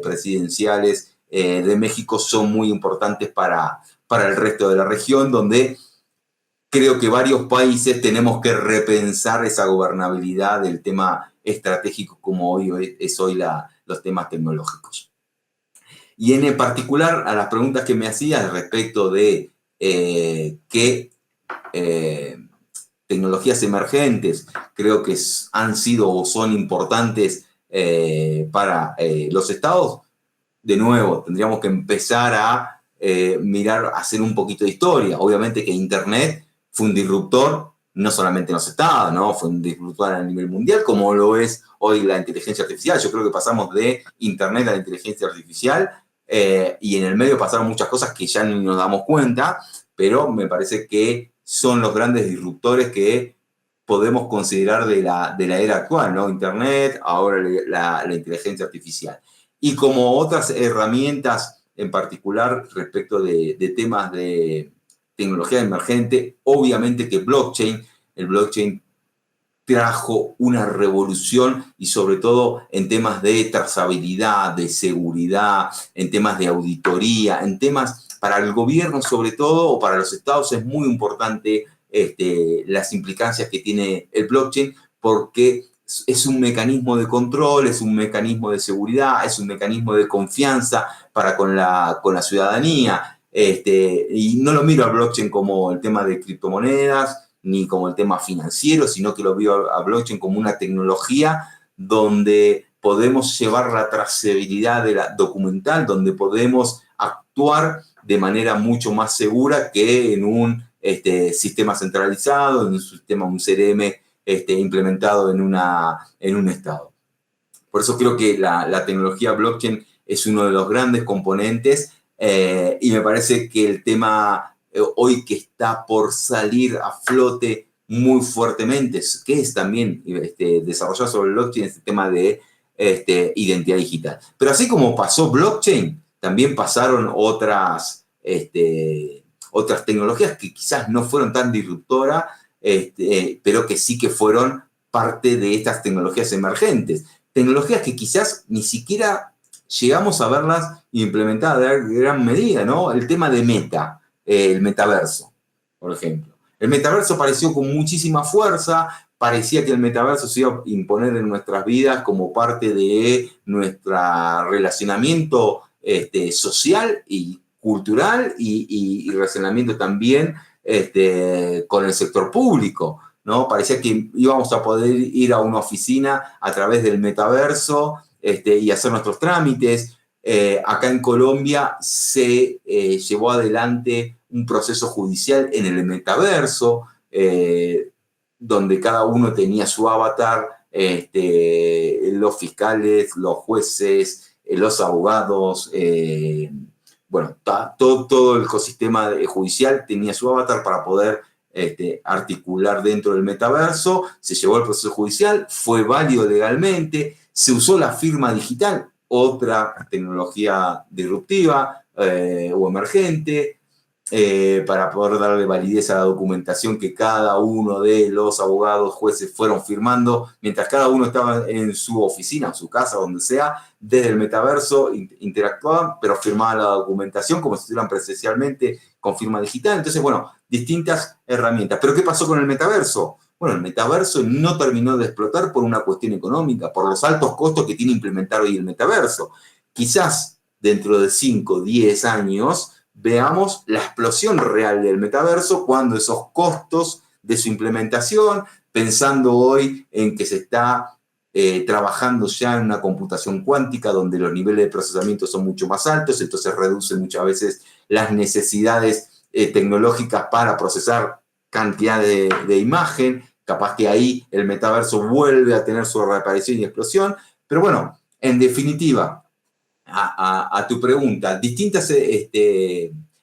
presidenciales de México son muy importantes para el resto de la región, donde creo que varios países tenemos que repensar esa gobernabilidad del tema estratégico como hoy es los temas tecnológicos. Y en particular a las preguntas que me hacías respecto de qué tecnologías emergentes creo que han sido o son importantes para los estados, de nuevo, tendríamos que empezar a mirar, a hacer un poquito de historia. Obviamente que Internet fue un disruptor, no solamente en los estados, ¿no? Fue un disruptor a nivel mundial, como lo es hoy la inteligencia artificial. Yo creo que pasamos de Internet a la inteligencia artificial y en el medio pasaron muchas cosas que ya ni nos damos cuenta, pero me parece que son los grandes disruptores que podemos considerar de la era actual, ¿no? Internet, ahora la inteligencia artificial. Y como otras herramientas, en particular respecto de temas de tecnología emergente, obviamente que el blockchain trajo una revolución y sobre todo en temas de trazabilidad, de seguridad, en temas de auditoría, en temas para el gobierno sobre todo o para los estados es muy importante las implicancias que tiene el blockchain porque es un mecanismo de control, es un mecanismo de seguridad, es un mecanismo de confianza para con la ciudadanía. Y no lo miro al blockchain como el tema de criptomonedas, ni como el tema financiero, sino que lo veo a blockchain como una tecnología donde podemos llevar la trazabilidad de la documental, donde podemos actuar de manera mucho más segura que en un sistema centralizado, en un sistema, un CRM implementado en un estado. Por eso creo que la tecnología blockchain es uno de los grandes componentes y me parece que el tema hoy que está por salir a flote muy fuertemente, que es también desarrollado sobre el blockchain, este tema de identidad digital. Pero así como pasó blockchain, también pasaron otras tecnologías que quizás no fueron tan disruptoras, pero que sí que fueron parte de estas tecnologías emergentes. Tecnologías que quizás ni siquiera llegamos a verlas implementadas en gran medida, ¿no? El tema de el metaverso, por ejemplo. El metaverso apareció con muchísima fuerza parecía que el metaverso se iba a imponer en nuestras vidas como parte de nuestro relacionamiento social y cultural y relacionamiento también con el sector público, ¿no? Parecía que íbamos a poder ir a una oficina a través del metaverso y hacer nuestros trámites. Acá en Colombia se llevó adelante un proceso judicial en el metaverso, donde cada uno tenía su avatar, los fiscales, los jueces, los abogados, bueno, todo el ecosistema judicial tenía su avatar para poder articular dentro del metaverso. Se llevó el proceso judicial, fue válido legalmente, se usó la firma digital, otra tecnología disruptiva o emergente, para poder darle validez a la documentación que cada uno de los abogados, jueces fueron firmando, mientras cada uno estaba en su oficina, en su casa, donde sea, desde el metaverso interactuaban, pero firmaban la documentación como si estuvieran presencialmente con firma digital. Entonces, bueno, distintas herramientas. ¿Pero qué pasó con el metaverso? Bueno, el metaverso no terminó de explotar por una cuestión económica, por los altos costos que tiene implementar hoy el metaverso. Quizás dentro de 5, 10 años veamos la explosión real del metaverso cuando esos costos de su implementación, pensando hoy en que se está trabajando ya en una computación cuántica donde los niveles de procesamiento son mucho más altos, entonces reduce muchas veces las necesidades tecnológicas para procesar cantidad de imagen, capaz que ahí el metaverso vuelve a tener su reaparición y explosión, pero bueno, en definitiva, a tu pregunta, distintas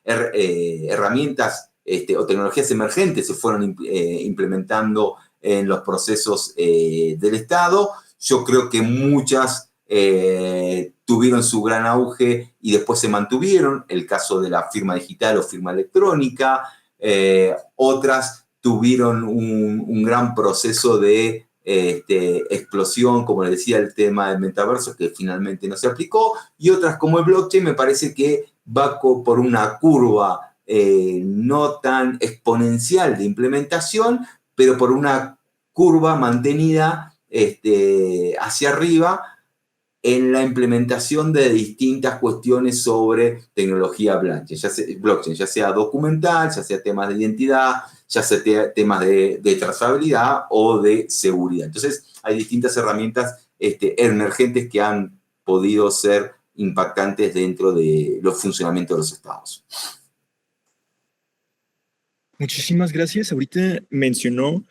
herramientas o tecnologías emergentes se fueron implementando en los procesos del Estado. Yo creo que muchas tuvieron su gran auge y después se mantuvieron, el caso de la firma digital o firma electrónica, otras tuvieron un gran proceso de explosión, como les decía, el tema del metaverso, que finalmente no se aplicó, y otras como el blockchain me parece que va por una curva no tan exponencial de implementación, pero por una curva mantenida hacia arriba en la implementación de distintas cuestiones sobre tecnología blockchain, ya sea documental, ya sea temas de identidad, ya sea temas de trazabilidad o de seguridad. Entonces, hay distintas herramientas emergentes que han podido ser impactantes dentro de los funcionamientos de los estados. Muchísimas gracias. Ahorita mencionó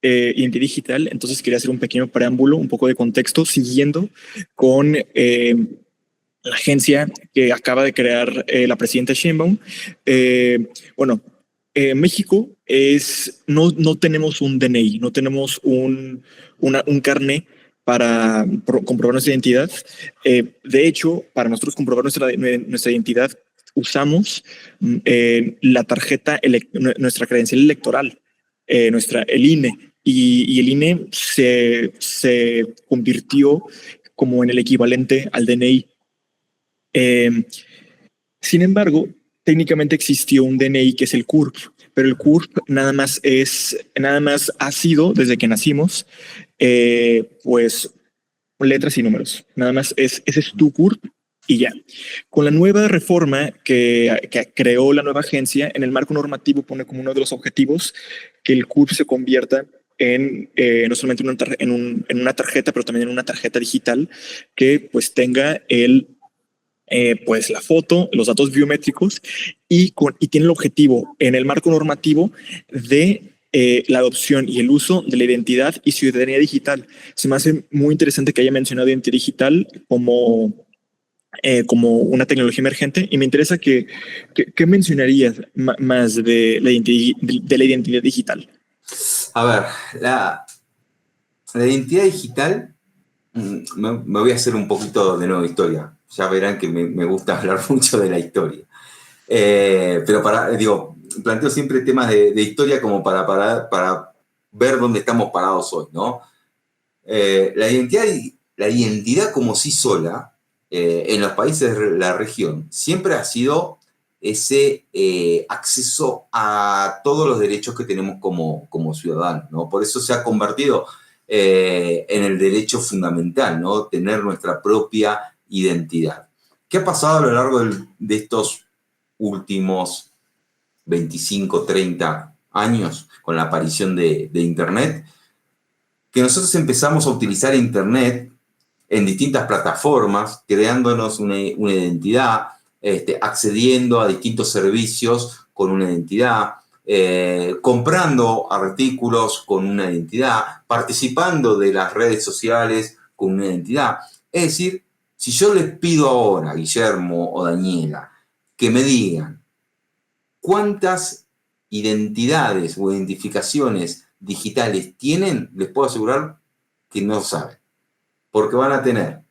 identidad digital, entonces quería hacer un pequeño preámbulo, un poco de contexto, siguiendo con la agencia que acaba de crear la presidenta Sheinbaum. México no tenemos un DNI, no tenemos un carné para comprobar nuestra identidad. De hecho, para nosotros comprobar nuestra identidad, usamos la tarjeta, nuestra credencial electoral, el INE. Y el INE se convirtió como en el equivalente al DNI. Sin embargo, técnicamente existió un DNI que es el CURP, pero el CURP nada más ha sido, desde que nacimos, pues letras y números. Nada más ese es tu CURP y ya. Con la nueva reforma que creó la nueva agencia, en el marco normativo pone como uno de los objetivos que el CURP se convierta en no solamente en una tarjeta, pero también en una tarjeta digital que pues tenga pues la foto, los datos biométricos y tiene el objetivo en el marco normativo de la adopción y el uso de la identidad y ciudadanía digital. Se me hace muy interesante que haya mencionado identidad digital como una tecnología emergente y me interesa ¿qué mencionarías más de la identidad digital? A ver, la identidad digital, me voy a hacer un poquito de nuevo historia. Ya verán que me gusta hablar mucho de la historia. Pero planteo siempre temas de historia como para ver dónde estamos parados hoy, ¿no? La identidad como sí sola, en los países de la región, siempre ha sido ese acceso a todos los derechos que tenemos como ciudadanos, ¿no? Por eso se ha convertido en el derecho fundamental, ¿no? Tener nuestra propia identidad. ¿Qué ha pasado a lo largo de estos últimos 25, 30 años con la aparición de Internet? Que nosotros empezamos a utilizar Internet en distintas plataformas, creándonos una identidad, accediendo a distintos servicios con una identidad, comprando artículos con una identidad, participando de las redes sociales con una identidad. Es decir, si yo les pido ahora a Guillermo o Daniela que me digan cuántas identidades o identificaciones digitales tienen, les puedo asegurar que no saben. Porque van a tener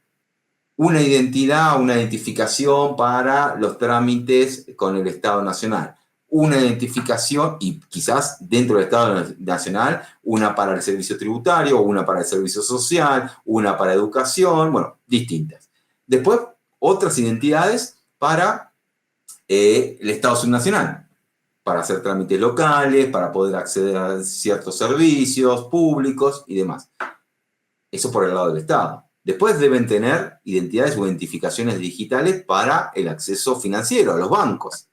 una identidad, una identificación para los trámites con el Estado Nacional, una identificación, y quizás dentro del Estado Nacional, una para el servicio tributario, una para el servicio social, una para educación, bueno, distintas. Después, otras identidades para el Estado subnacional, para hacer trámites locales, para poder acceder a ciertos servicios públicos y demás. Eso por el lado del Estado. Después deben tener identidades o identificaciones digitales para el acceso financiero a los bancos,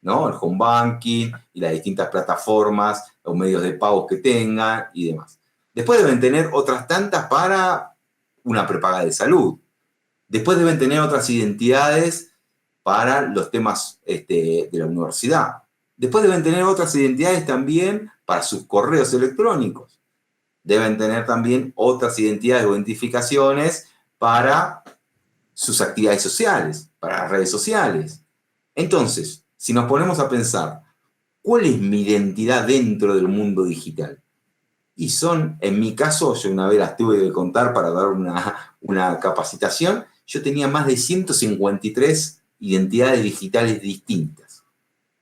¿no? El home banking y las distintas plataformas o medios de pago que tengan y demás. Después deben tener otras tantas para una prepaga de salud. Después deben tener otras identidades para los temas de la universidad. Después deben tener otras identidades también para sus correos electrónicos. Deben tener también otras identidades o identificaciones para sus actividades sociales, para las redes sociales. Entonces, si nos ponemos a pensar, ¿cuál es mi identidad dentro del mundo digital? Y son, en mi caso, yo una vez las tuve que contar para dar una capacitación, yo tenía más de 153 identidades digitales distintas.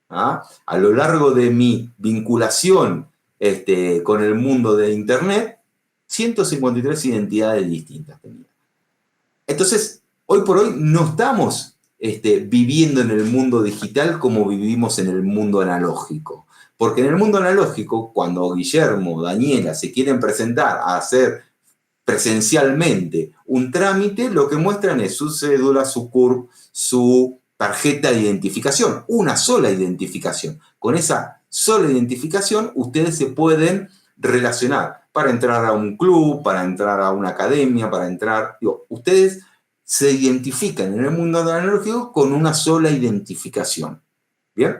¿Ah? A lo largo de mi vinculación con el mundo de Internet, 153 identidades distintas tenía. Entonces, hoy por hoy no estamos viviendo en el mundo digital como vivimos en el mundo analógico. Porque en el mundo analógico, cuando Guillermo, Daniela se quieren presentar a hacer presencialmente un trámite, lo que muestran es su cédula, su CURP, su tarjeta de identificación, una sola identificación. Con esa sola identificación, ustedes se pueden relacionar para entrar a un club, para entrar a una academia, para entrar... ustedes se identifican en el mundo analógico con una sola identificación. ¿Bien?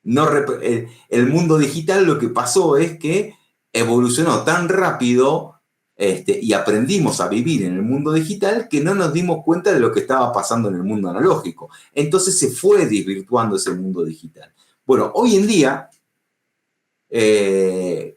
El mundo digital lo que pasó es que evolucionó tan rápido y aprendimos a vivir en el mundo digital que no nos dimos cuenta de lo que estaba pasando en el mundo analógico. Entonces se fue desvirtuando ese mundo digital. Bueno, hoy en día,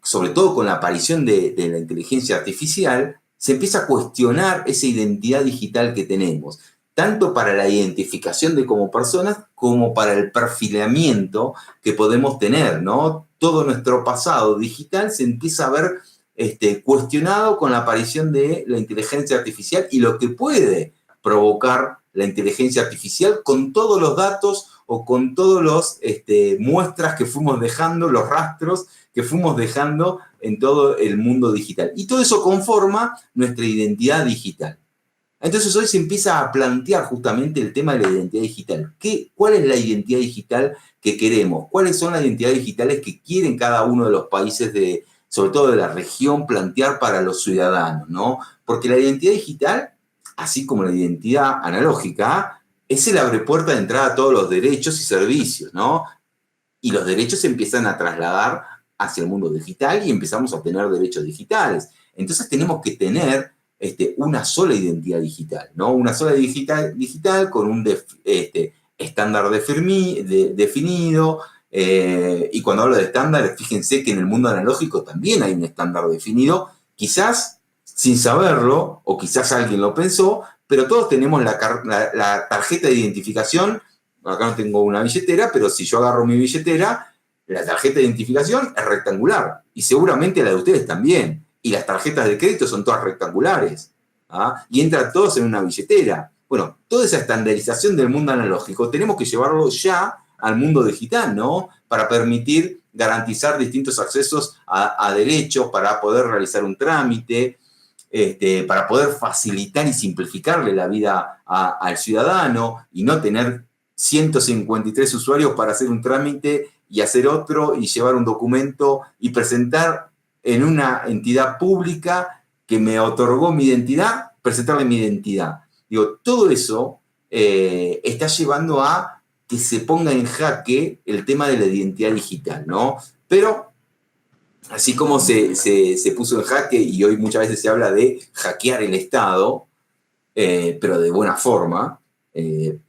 sobre todo con la aparición de la inteligencia artificial, se empieza a cuestionar esa identidad digital que tenemos, tanto para la identificación de como personas, como para el perfilamiento que podemos tener, ¿no? Todo nuestro pasado digital se empieza a ver cuestionado con la aparición de la inteligencia artificial y lo que puede provocar la inteligencia artificial con todos los datos o con todos los muestras que fuimos dejando, los rastros que fuimos dejando en todo el mundo digital. Y todo eso conforma nuestra identidad digital. Entonces hoy se empieza a plantear justamente el tema de la identidad digital. ¿Cuál es la identidad digital que queremos? ¿Cuáles son las identidades digitales que quieren cada uno de los países, sobre todo de la región, plantear para los ciudadanos, ¿no? Porque la identidad digital, así como la identidad analógica, es el abrepuerta de entrada a todos los derechos y servicios, ¿no? Y los derechos se empiezan a trasladar hacia el mundo digital y empezamos a tener derechos digitales. Entonces tenemos que tener una sola identidad digital, ¿no? Una sola digital con un estándar definido. Y cuando hablo de estándar, fíjense que en el mundo analógico también hay un estándar definido, quizás sin saberlo, o quizás alguien lo pensó, pero todos tenemos la tarjeta de identificación. Acá no tengo una billetera, pero si yo agarro mi billetera, la tarjeta de identificación es rectangular, y seguramente la de ustedes también. Y las tarjetas de crédito son todas rectangulares, ¿ah? Y entran todos en una billetera. Bueno, toda esa estandarización del mundo analógico tenemos que llevarlo ya al mundo digital, ¿no? Para permitir garantizar distintos accesos a derechos, para poder realizar un trámite, para poder facilitar y simplificarle la vida al ciudadano y no tener 153 usuarios para hacer un trámite y hacer otro y llevar un documento y presentar en una entidad pública que me otorgó mi identidad, presentarle mi identidad. Digo, todo eso está llevando a que se ponga en jaque el tema de la identidad digital, ¿no? Pero así como se puso en jaque y hoy muchas veces se habla de hackear el Estado, pero de buena forma,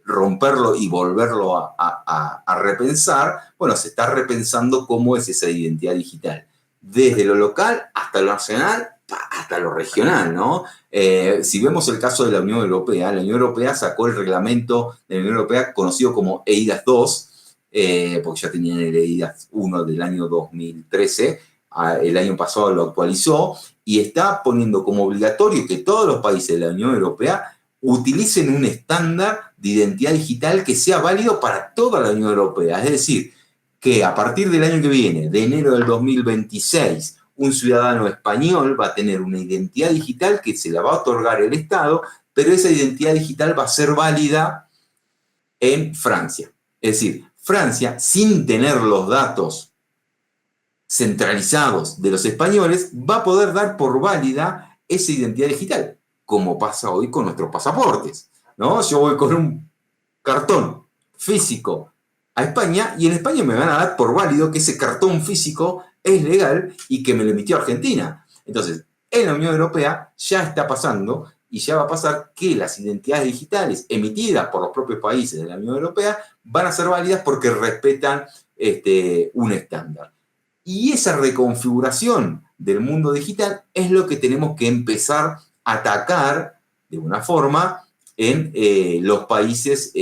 romperlo y volverlo a repensar, bueno, se está repensando cómo es esa identidad digital, desde lo local hasta lo nacional, hasta lo regional, ¿no? Si vemos el caso de la Unión Europea sacó el reglamento de la Unión Europea conocido como eIDAS 2, porque ya tenían el eIDAS 1 del año 2013, el año pasado lo actualizó, y está poniendo como obligatorio que todos los países de la Unión Europea utilicen un estándar de identidad digital que sea válido para toda la Unión Europea. Es decir, que a partir del año que viene, de enero del 2026, un ciudadano español va a tener una identidad digital que se la va a otorgar el Estado, pero esa identidad digital va a ser válida en Francia. Es decir, Francia, sin tener los datos centralizados de los españoles, va a poder dar por válida esa identidad digital, como pasa hoy con nuestros pasaportes, ¿no? Yo voy con un cartón físico a España y en España me van a dar por válido que ese cartón físico es legal y que me lo emitió Argentina. Entonces, en la Unión Europea ya está pasando y ya va a pasar que las identidades digitales emitidas por los propios países de la Unión Europea van a ser válidas porque respetan un estándar. Y esa reconfiguración del mundo digital es lo que tenemos que empezar a atacar de una forma en los países,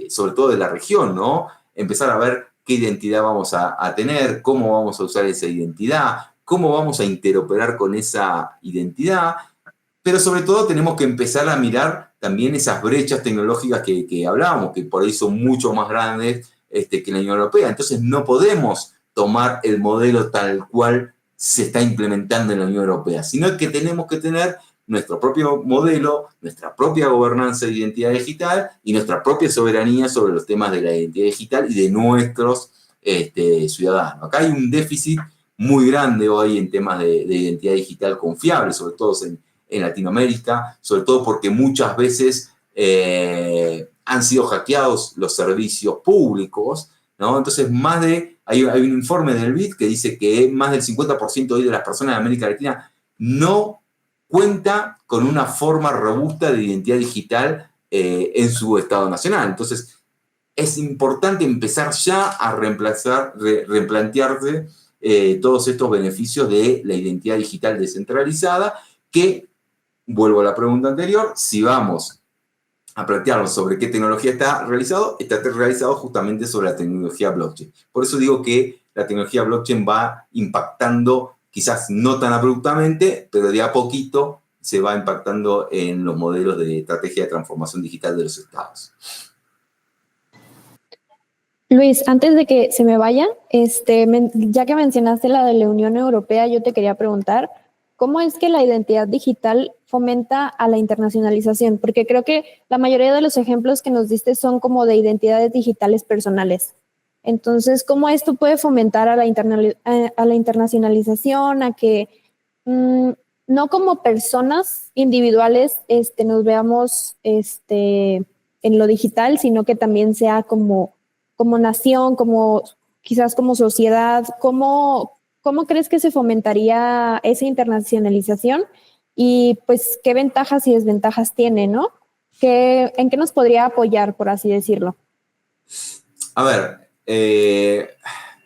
sobre todo de la región, ¿no? Empezar a ver qué identidad vamos a tener, cómo vamos a usar esa identidad, cómo vamos a interoperar con esa identidad, pero sobre todo tenemos que empezar a mirar también esas brechas tecnológicas que hablábamos, que por ahí son mucho más grandes que la Unión Europea. Entonces no podemos tomar el modelo tal cual se está implementando en la Unión Europea, sino que tenemos que tener nuestro propio modelo, nuestra propia gobernanza de identidad digital y nuestra propia soberanía sobre los temas de la identidad digital y de nuestros ciudadanos. Acá hay un déficit muy grande hoy en temas de identidad digital confiable, sobre todo en Latinoamérica, sobre todo porque muchas veces han sido hackeados los servicios públicos, ¿no? Entonces, hay un informe del BID que dice que más del 50% hoy de las personas de América Latina no cuenta con una forma robusta de identidad digital en su Estado nacional. Entonces, es importante empezar ya a replantearse todos estos beneficios de la identidad digital descentralizada, que, vuelvo a la pregunta anterior, si vamos a plantearnos sobre qué tecnología está realizado justamente sobre la tecnología blockchain. Por eso digo que la tecnología blockchain va impactando, quizás no tan abruptamente, pero de a poquito se va impactando en los modelos de estrategia de transformación digital de los estados. Luis, antes de que se me vaya, ya que mencionaste la de la Unión Europea, yo te quería preguntar, ¿cómo es que la identidad digital fomenta a la internacionalización? Porque creo que la mayoría de los ejemplos que nos diste son como de identidades digitales personales. Entonces, ¿cómo esto puede fomentar a la internacionalización, a que no como personas individuales nos veamos en lo digital, sino que también sea como nación, quizás como sociedad? ¿Cómo crees que se fomentaría esa internacionalización? Y pues, ¿qué ventajas y desventajas tiene, no? ¿En qué nos podría apoyar, por así decirlo? A ver,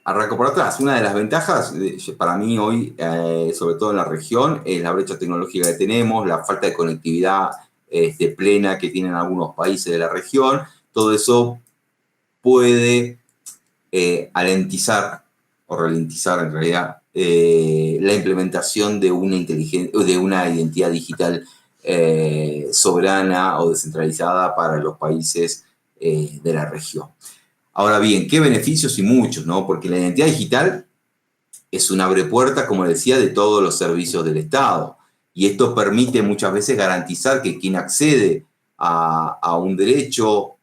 arranco por atrás. Una de las ventajas, para mí hoy, sobre todo en la región, es la brecha tecnológica que tenemos, la falta de conectividad plena que tienen algunos países de la región. Todo eso puede alentizar o ralentizar en realidad la implementación de una identidad digital soberana o descentralizada para los países de la región. Ahora bien, ¿qué beneficios? Y muchos, ¿no? Porque la identidad digital es un abrepuertas, como decía, de todos los servicios del Estado. Y esto permite muchas veces garantizar que quien accede a un derecho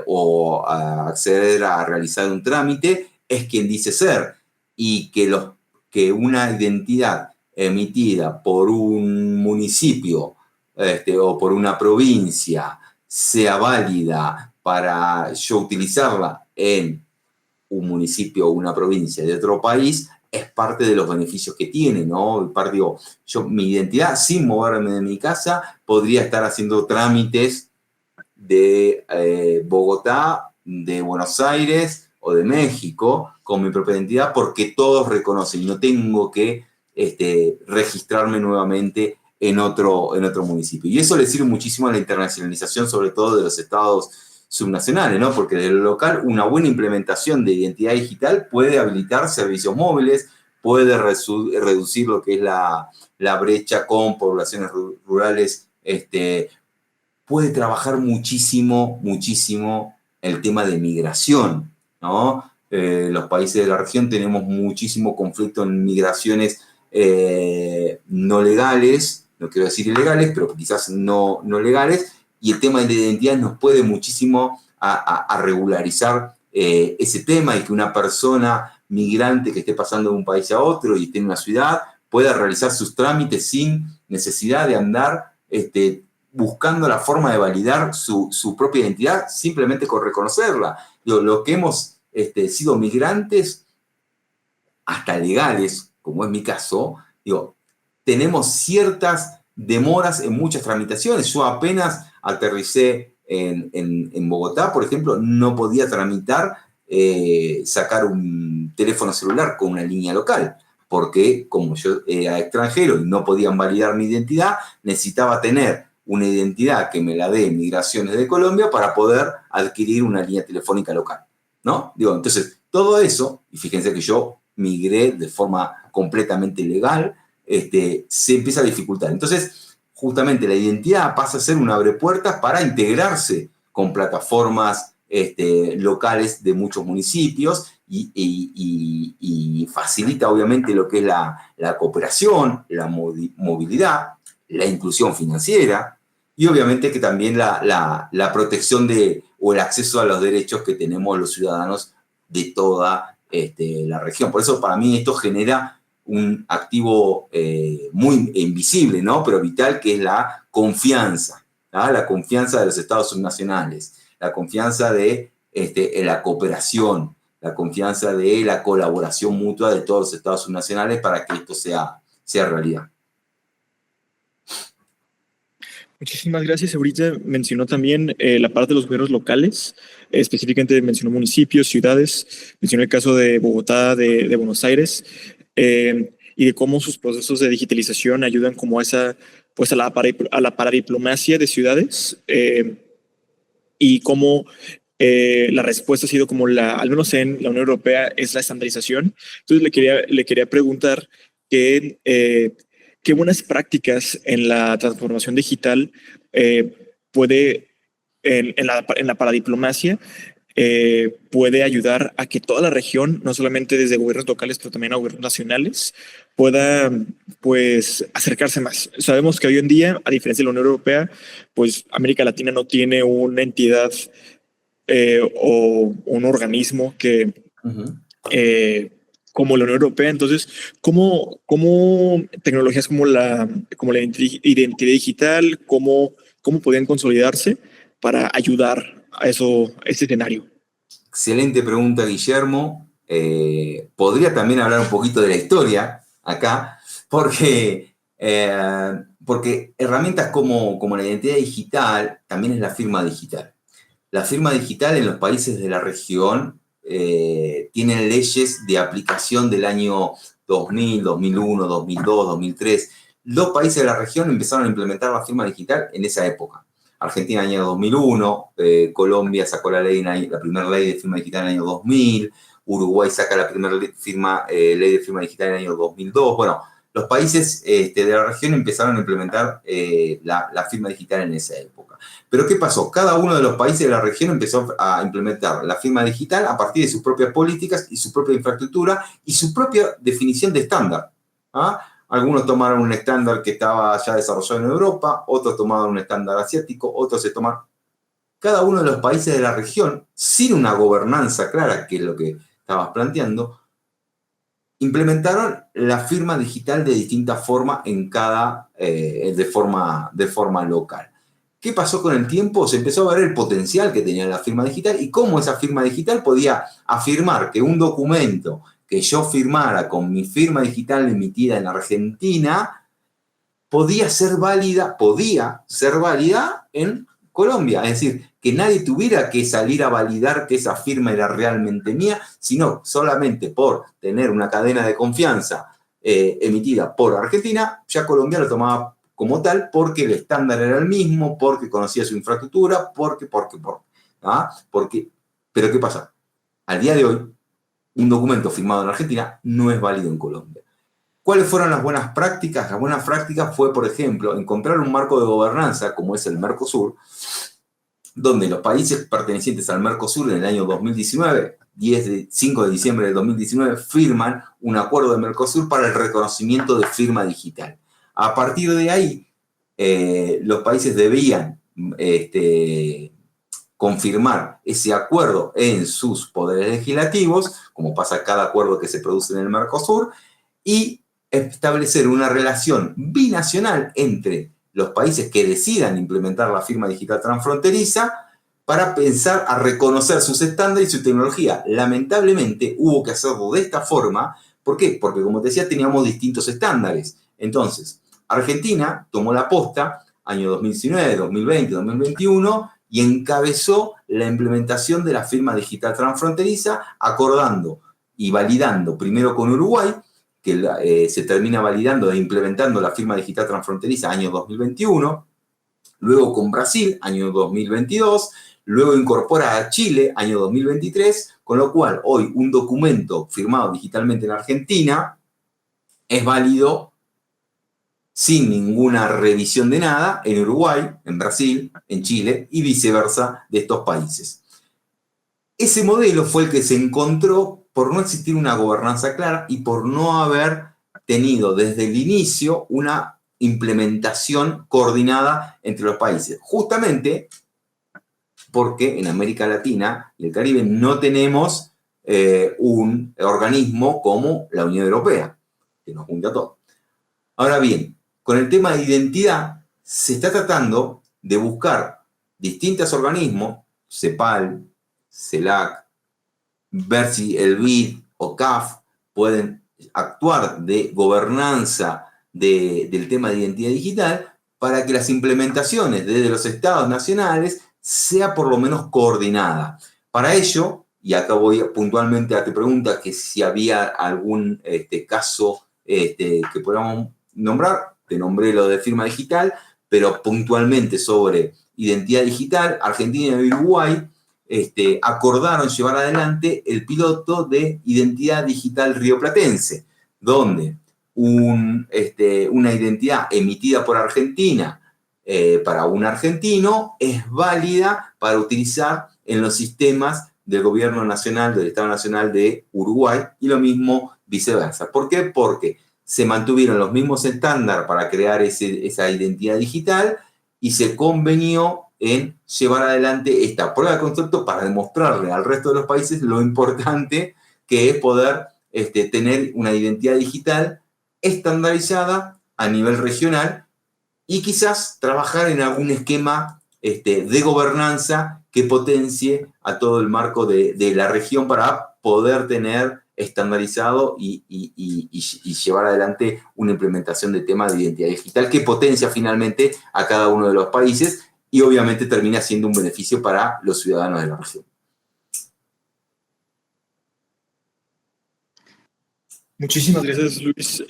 o a acceder a realizar un trámite es quien dice ser. Y que una identidad emitida por un municipio o por una provincia sea válida para yo utilizarla en un municipio o una provincia de otro país, es parte de los beneficios que tiene, ¿no? Digo, yo, mi identidad, sin moverme de mi casa, podría estar haciendo trámites de Bogotá, de Buenos Aires o de México con mi propia identidad, porque todos reconocen, no tengo que registrarme nuevamente en otro municipio. Y eso le sirve muchísimo a la internacionalización, sobre todo de los estados subnacionales, ¿no? Porque desde lo local una buena implementación de identidad digital puede habilitar servicios móviles, puede reducir lo que es la brecha con poblaciones rurales, puede trabajar muchísimo, muchísimo el tema de migración, ¿no? Los países de la región tenemos muchísimo conflicto en migraciones no legales, no quiero decir ilegales, pero quizás no legales, y el tema de la identidad nos puede muchísimo a regularizar ese tema y que una persona migrante que esté pasando de un país a otro y esté en una ciudad pueda realizar sus trámites sin necesidad de andar buscando la forma de validar su propia identidad simplemente con reconocerla. Digo, los que hemos sido migrantes, hasta legales, como es mi caso, digo, tenemos ciertas demoras en muchas tramitaciones. Yo apenas aterricé en Bogotá, por ejemplo, no podía tramitar sacar un teléfono celular con una línea local, porque como yo era extranjero y no podían validar mi identidad, necesitaba tener una identidad que me la dé Migraciones de Colombia para poder adquirir una línea telefónica local, ¿no? Digo, entonces, todo eso, y fíjense que yo migré de forma completamente legal, se empieza a dificultar. Entonces, justamente la identidad pasa a ser un abrepuertas para integrarse con plataformas locales de muchos municipios y facilita obviamente lo que es la cooperación, la movilidad, la inclusión financiera y obviamente que también la protección o el acceso a los derechos que tenemos los ciudadanos de toda la región. Por eso para mí esto genera un activo muy invisible, ¿no? Pero vital, que es la confianza, ¿no? La confianza de los estados subnacionales, la confianza de la cooperación, la confianza de la colaboración mutua de todos los estados subnacionales para que esto sea realidad. Muchísimas gracias. Ahorita mencionó también la parte de los gobiernos locales, específicamente mencionó municipios, ciudades, mencionó el caso de Bogotá, de Buenos Aires, y de cómo sus procesos de digitalización ayudan como pues a la paradiplomacia de ciudades, y cómo la respuesta ha sido como al menos en la Unión Europea, es la estandarización. Entonces le quería preguntar qué buenas prácticas en la transformación digital puede, en la paradiplomacia, puede ayudar a que toda la región, no solamente desde gobiernos locales, pero también a gobiernos nacionales, pueda pues acercarse más. Sabemos que hoy en día, a diferencia de la Unión Europea, pues América Latina no tiene una entidad o un organismo que como la Unión Europea. Entonces, ¿cómo tecnologías como la identidad digital, cómo podrían consolidarse para ayudar a ese escenario? Excelente pregunta, Guillermo. Podría también hablar un poquito de la historia acá, porque herramientas como la identidad digital también es la firma digital. La firma digital en los países de la región tienen leyes de aplicación del año 2000, 2001, 2002, 2003. Los países de la región empezaron a implementar la firma digital en esa época. Argentina en el año 2001, Colombia sacó la primera ley de firma digital en el año 2000, Uruguay saca la primera ley de firma digital en el año 2002. Bueno, los países de la región empezaron a implementar la firma digital en esa época. Pero ¿qué pasó? Cada uno de los países de la región empezó a implementar la firma digital a partir de sus propias políticas y su propia infraestructura y su propia definición de estándar. ¿Ah? Algunos tomaron un estándar que estaba ya desarrollado en Europa, otros tomaron un estándar asiático, otros se tomaron... Cada uno de los países de la región, sin una gobernanza clara, que es lo que estabas planteando, implementaron la firma digital de distintas formas en de forma local. ¿Qué pasó con el tiempo? Se empezó a ver el potencial que tenía la firma digital y cómo esa firma digital podía afirmar que un documento que yo firmara con mi firma digital emitida en Argentina podía ser válida en Colombia. Es decir, que nadie tuviera que salir a validar que esa firma era realmente mía, sino solamente por tener una cadena de confianza emitida por Argentina, ya Colombia lo tomaba como tal porque el estándar era el mismo, porque conocía su infraestructura, ¿ah? Pero ¿qué pasa? Al día de hoy, un documento firmado en Argentina no es válido en Colombia. ¿Cuáles fueron las buenas prácticas? Las buenas prácticas fue, por ejemplo, encontrar un marco de gobernanza como es el Mercosur, donde los países pertenecientes al Mercosur en el año 2019, 5 de diciembre de 2019, firman un acuerdo de Mercosur para el reconocimiento de firma digital. A partir de ahí, los países debían confirmar ese acuerdo en sus poderes legislativos, como pasa cada acuerdo que se produce en el Mercosur, y establecer una relación binacional entre los países que decidan implementar la firma digital transfronteriza para pensar a reconocer sus estándares y su tecnología. Lamentablemente hubo que hacerlo de esta forma. ¿Por qué? Porque, como te decía, teníamos distintos estándares. Entonces, Argentina tomó la posta año 2019, 2020, 2021 y encabezó la implementación de la firma digital transfronteriza, acordando y validando primero con Uruguay, que se termina validando e implementando la firma digital transfronteriza año 2021, luego con Brasil, año 2022, luego incorpora a Chile, año 2023, con lo cual hoy un documento firmado digitalmente en Argentina es válido sin ninguna revisión de nada en Uruguay, en Brasil, en Chile y viceversa de estos países. Ese modelo fue el que se encontró por no existir una gobernanza clara y por no haber tenido desde el inicio una implementación coordinada entre los países. Justamente porque en América Latina y el Caribe no tenemos un organismo como la Unión Europea, que nos junta a todos. Ahora bien, con el tema de identidad, se está tratando de buscar distintos organismos, CEPAL, CELAC, ver si el BID o CAF pueden actuar de gobernanza del tema de identidad digital para que las implementaciones desde los estados nacionales sea por lo menos coordinada. Para ello, y acá voy puntualmente a tu pregunta, que si había algún caso que podamos nombrar, te nombré lo de firma digital, pero puntualmente sobre identidad digital, Argentina y Uruguay acordaron llevar adelante el piloto de identidad digital rioplatense, donde una identidad emitida por Argentina para un argentino es válida para utilizar en los sistemas del gobierno nacional, del Estado Nacional de Uruguay, y lo mismo viceversa. ¿Por qué? Porque se mantuvieron los mismos estándares para crear esa identidad digital y se convenió en llevar adelante esta prueba de concepto para demostrarle al resto de los países lo importante que es poder tener una identidad digital estandarizada a nivel regional y quizás trabajar en algún esquema de gobernanza que potencie a todo el marco de la región para poder tener estandarizado y llevar adelante una implementación de temas de identidad digital que potencia finalmente a cada uno de los países y obviamente termina siendo un beneficio para los ciudadanos de la región. Muchísimas gracias, Luis.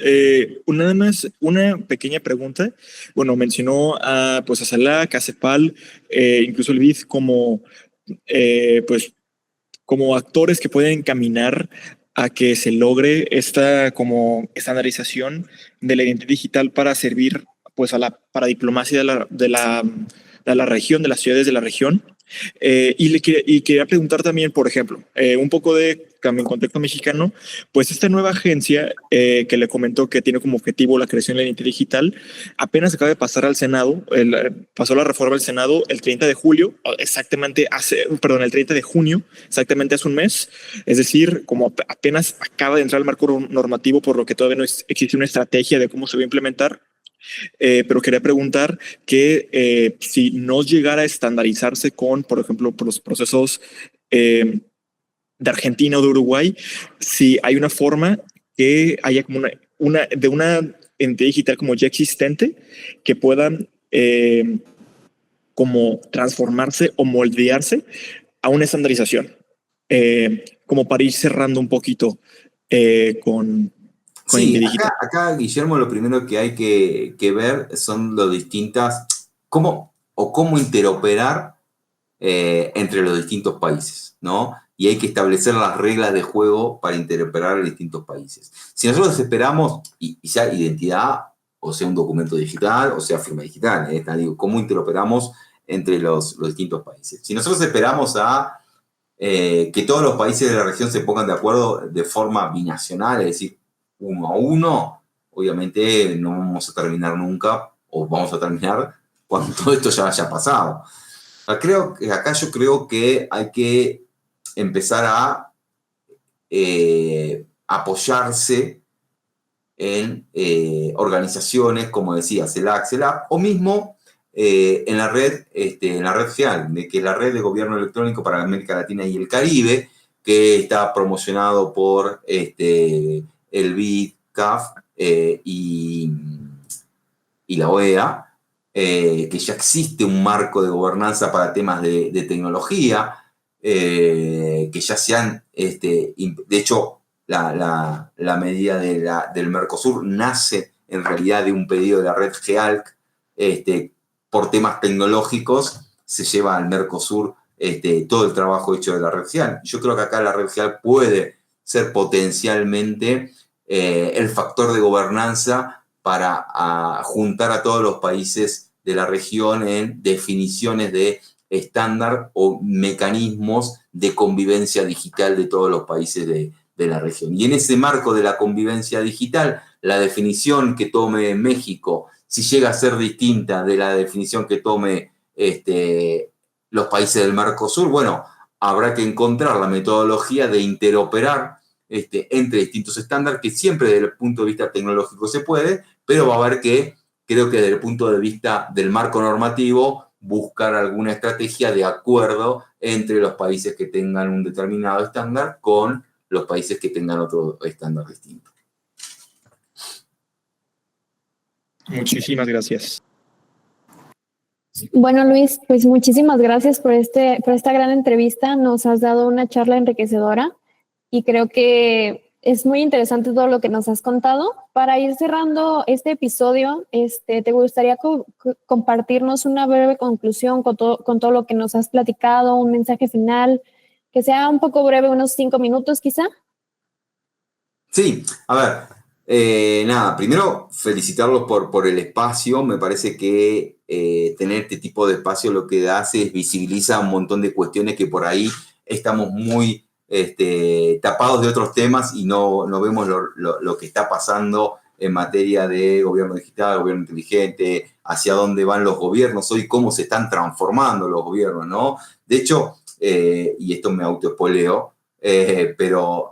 Nada más, una pequeña pregunta. Bueno, mencionó a CELAC, a CEPAL, incluso el BID como actores que pueden caminar a que se logre esta como estandarización de la identidad digital para servir pues para diplomacia de la región, de las ciudades de la región. Y quería preguntar también, por ejemplo, un poco de cambio en contexto mexicano, pues esta nueva agencia que le comentó que tiene como objetivo la creación de la identidad digital, apenas acaba de pasar al Senado, pasó la reforma al Senado el 30 de julio, el 30 de junio, exactamente hace un mes, es decir, como apenas acaba de entrar al marco normativo, por lo que todavía no existe una estrategia de cómo se va a implementar. Pero quería preguntar que si no llegara a estandarizarse con, por ejemplo, por los procesos de Argentina o de Uruguay, si hay una forma que haya como una entidad digital como ya existente que pueda como transformarse o moldearse a una estandarización, como para ir cerrando un poquito con Sí, acá, Guillermo, lo primero que hay que ver son los distintas, cómo interoperar entre los distintos países, ¿no? Y hay que establecer las reglas de juego para interoperar en distintos países. Si nosotros esperamos, y sea identidad, o sea un documento digital, o sea firma digital, digo, ¿cómo interoperamos entre los distintos países? Si nosotros esperamos a que todos los países de la región se pongan de acuerdo de forma binacional, es decir, uno a uno, obviamente no vamos a terminar nunca, o vamos a terminar cuando todo esto ya haya pasado. Yo creo que hay que empezar a apoyarse en organizaciones, como decía, CELAC, o mismo en la red FEAL, que es la Red de Gobierno Electrónico para América Latina y el Caribe, que está promocionado por el BID, CAF y la OEA, que ya existe un marco de gobernanza para temas de tecnología, que ya se han, de hecho, la medida del Mercosur nace en realidad de un pedido de la red GEALC, por temas tecnológicos, se lleva al Mercosur todo el trabajo hecho de la red GEALC. Yo creo que acá la red GEALC puede ser potencialmente el factor de gobernanza para juntar a todos los países de la región en definiciones de estándar o mecanismos de convivencia digital de todos los países de la región. Y en ese marco de la convivencia digital, la definición que tome México, si llega a ser distinta de la definición que tome los países del Mercosur, bueno, habrá que encontrar la metodología de interoperar entre distintos estándares, que siempre desde el punto de vista tecnológico se puede, pero va a haber que, creo que desde el punto de vista del marco normativo, buscar alguna estrategia de acuerdo entre los países que tengan un determinado estándar con los países que tengan otro estándar distinto. Muchísimas gracias. Bueno, Luis, pues muchísimas gracias por esta gran entrevista. Nos has dado una charla enriquecedora y creo que es muy interesante todo lo que nos has contado. Para ir cerrando este episodio, ¿te gustaría compartirnos una breve conclusión con todo lo que nos has platicado, un mensaje final, que sea un poco breve, unos 5 minutos quizá? Sí, a ver, nada, primero felicitarlos por el espacio. Me parece que tener este tipo de espacio lo que hace es visibiliza un montón de cuestiones que por ahí estamos muy tapados de otros temas y no vemos lo que está pasando en materia de gobierno digital, gobierno inteligente, hacia dónde van los gobiernos hoy, cómo se están transformando los gobiernos, ¿no? De hecho, y esto me autoespoleo, pero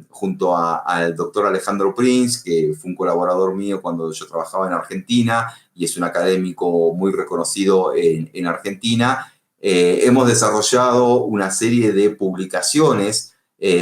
junto al doctor Alejandro Prinz, que fue un colaborador mío cuando yo trabajaba en Argentina y es un académico muy reconocido en Argentina, hemos desarrollado una serie de publicaciones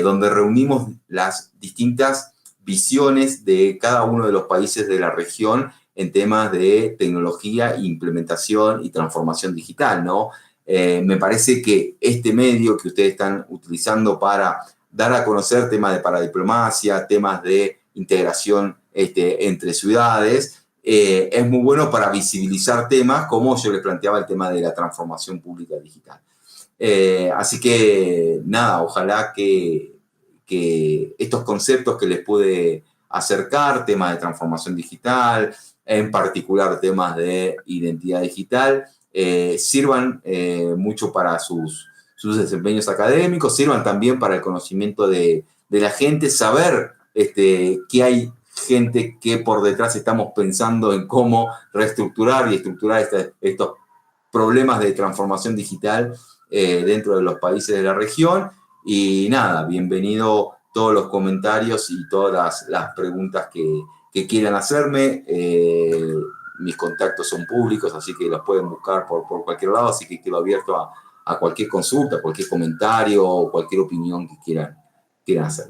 donde reunimos las distintas visiones de cada uno de los países de la región en temas de tecnología, implementación y transformación digital, ¿no? Me parece que este medio que ustedes están utilizando para dar a conocer temas de paradiplomacia, temas de integración entre ciudades, es muy bueno para visibilizar temas como yo les planteaba el tema de la transformación pública digital. Así que nada, ojalá que estos conceptos que les puede acercar, temas de transformación digital, en particular temas de identidad digital, sirvan mucho para sus desempeños académicos, sirvan también para el conocimiento de la gente, saber que hay gente que por detrás estamos pensando en cómo reestructurar y estructurar estos problemas de transformación digital dentro de los países de la región. Y nada, bienvenido todos los comentarios y todas las preguntas que quieran hacerme. Mis contactos son públicos, así que los pueden buscar por cualquier lado, así que quedo abierto a cualquier consulta, cualquier comentario o cualquier opinión que quieran hacer.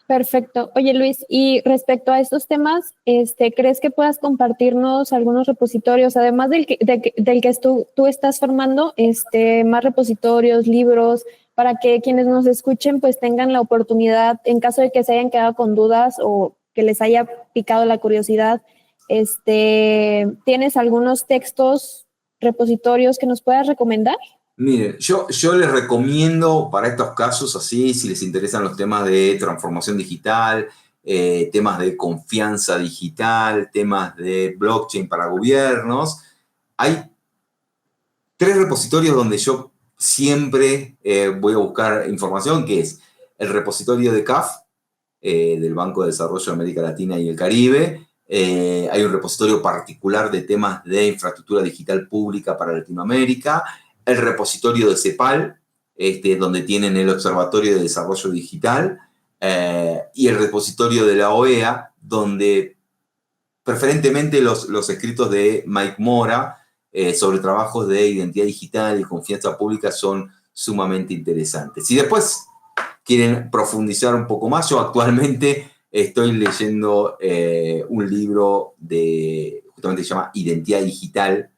Perfecto. Oye, Luis, y respecto a estos temas, ¿crees que puedas compartirnos algunos repositorios, además del que tú estás formando, más repositorios, libros, para que quienes nos escuchen pues tengan la oportunidad, en caso de que se hayan quedado con dudas o que les haya picado la curiosidad, ¿tienes algunos textos, repositorios que nos puedas recomendar? Miren, yo les recomiendo para estos casos así, si les interesan los temas de transformación digital, temas de confianza digital, temas de blockchain para gobiernos, hay 3 repositorios donde yo siempre voy a buscar información, que es el repositorio de CAF, del Banco de Desarrollo de América Latina y el Caribe. Hay un repositorio particular de temas de infraestructura digital pública para Latinoamérica, el repositorio de CEPAL, donde tienen el Observatorio de Desarrollo Digital, y el repositorio de la OEA, donde preferentemente los escritos de Mike Mora sobre trabajos de identidad digital y confianza pública son sumamente interesantes. Si después quieren profundizar un poco más, yo actualmente estoy leyendo un libro justamente se llama Identidad Digital,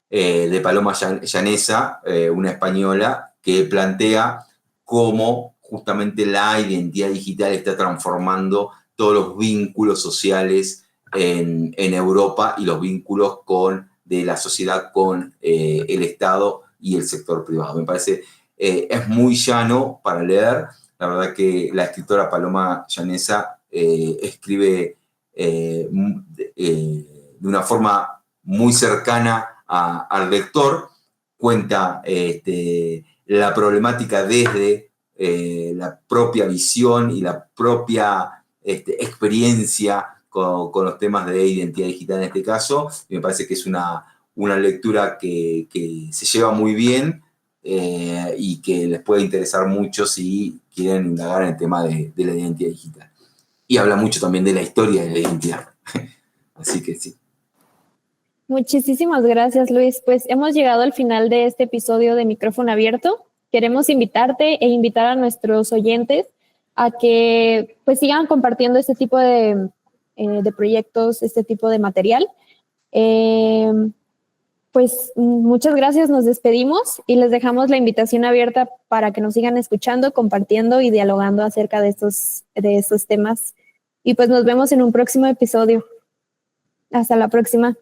de Paloma Llanesa, una española, que plantea cómo justamente la identidad digital está transformando todos los vínculos sociales en Europa y los vínculos de la sociedad con el Estado y el sector privado. Me parece es muy llano para leer. La verdad que la escritora Paloma Llanesa escribe de una forma muy cercana al lector, cuenta la problemática desde la propia visión y la propia experiencia con los temas de identidad digital en este caso, y me parece que es una lectura que se lleva muy bien y que les puede interesar mucho si quieren indagar en el tema de la identidad digital. Y habla mucho también de la historia de la identidad. Así que sí. Muchísimas gracias, Luis. Pues hemos llegado al final de este episodio de Micrófono Abierto. Queremos invitarte e invitar a nuestros oyentes a que pues sigan compartiendo este tipo de proyectos, este tipo de material. Pues muchas gracias, nos despedimos y les dejamos la invitación abierta para que nos sigan escuchando, compartiendo y dialogando acerca de estos temas. Y pues nos vemos en un próximo episodio. Hasta la próxima.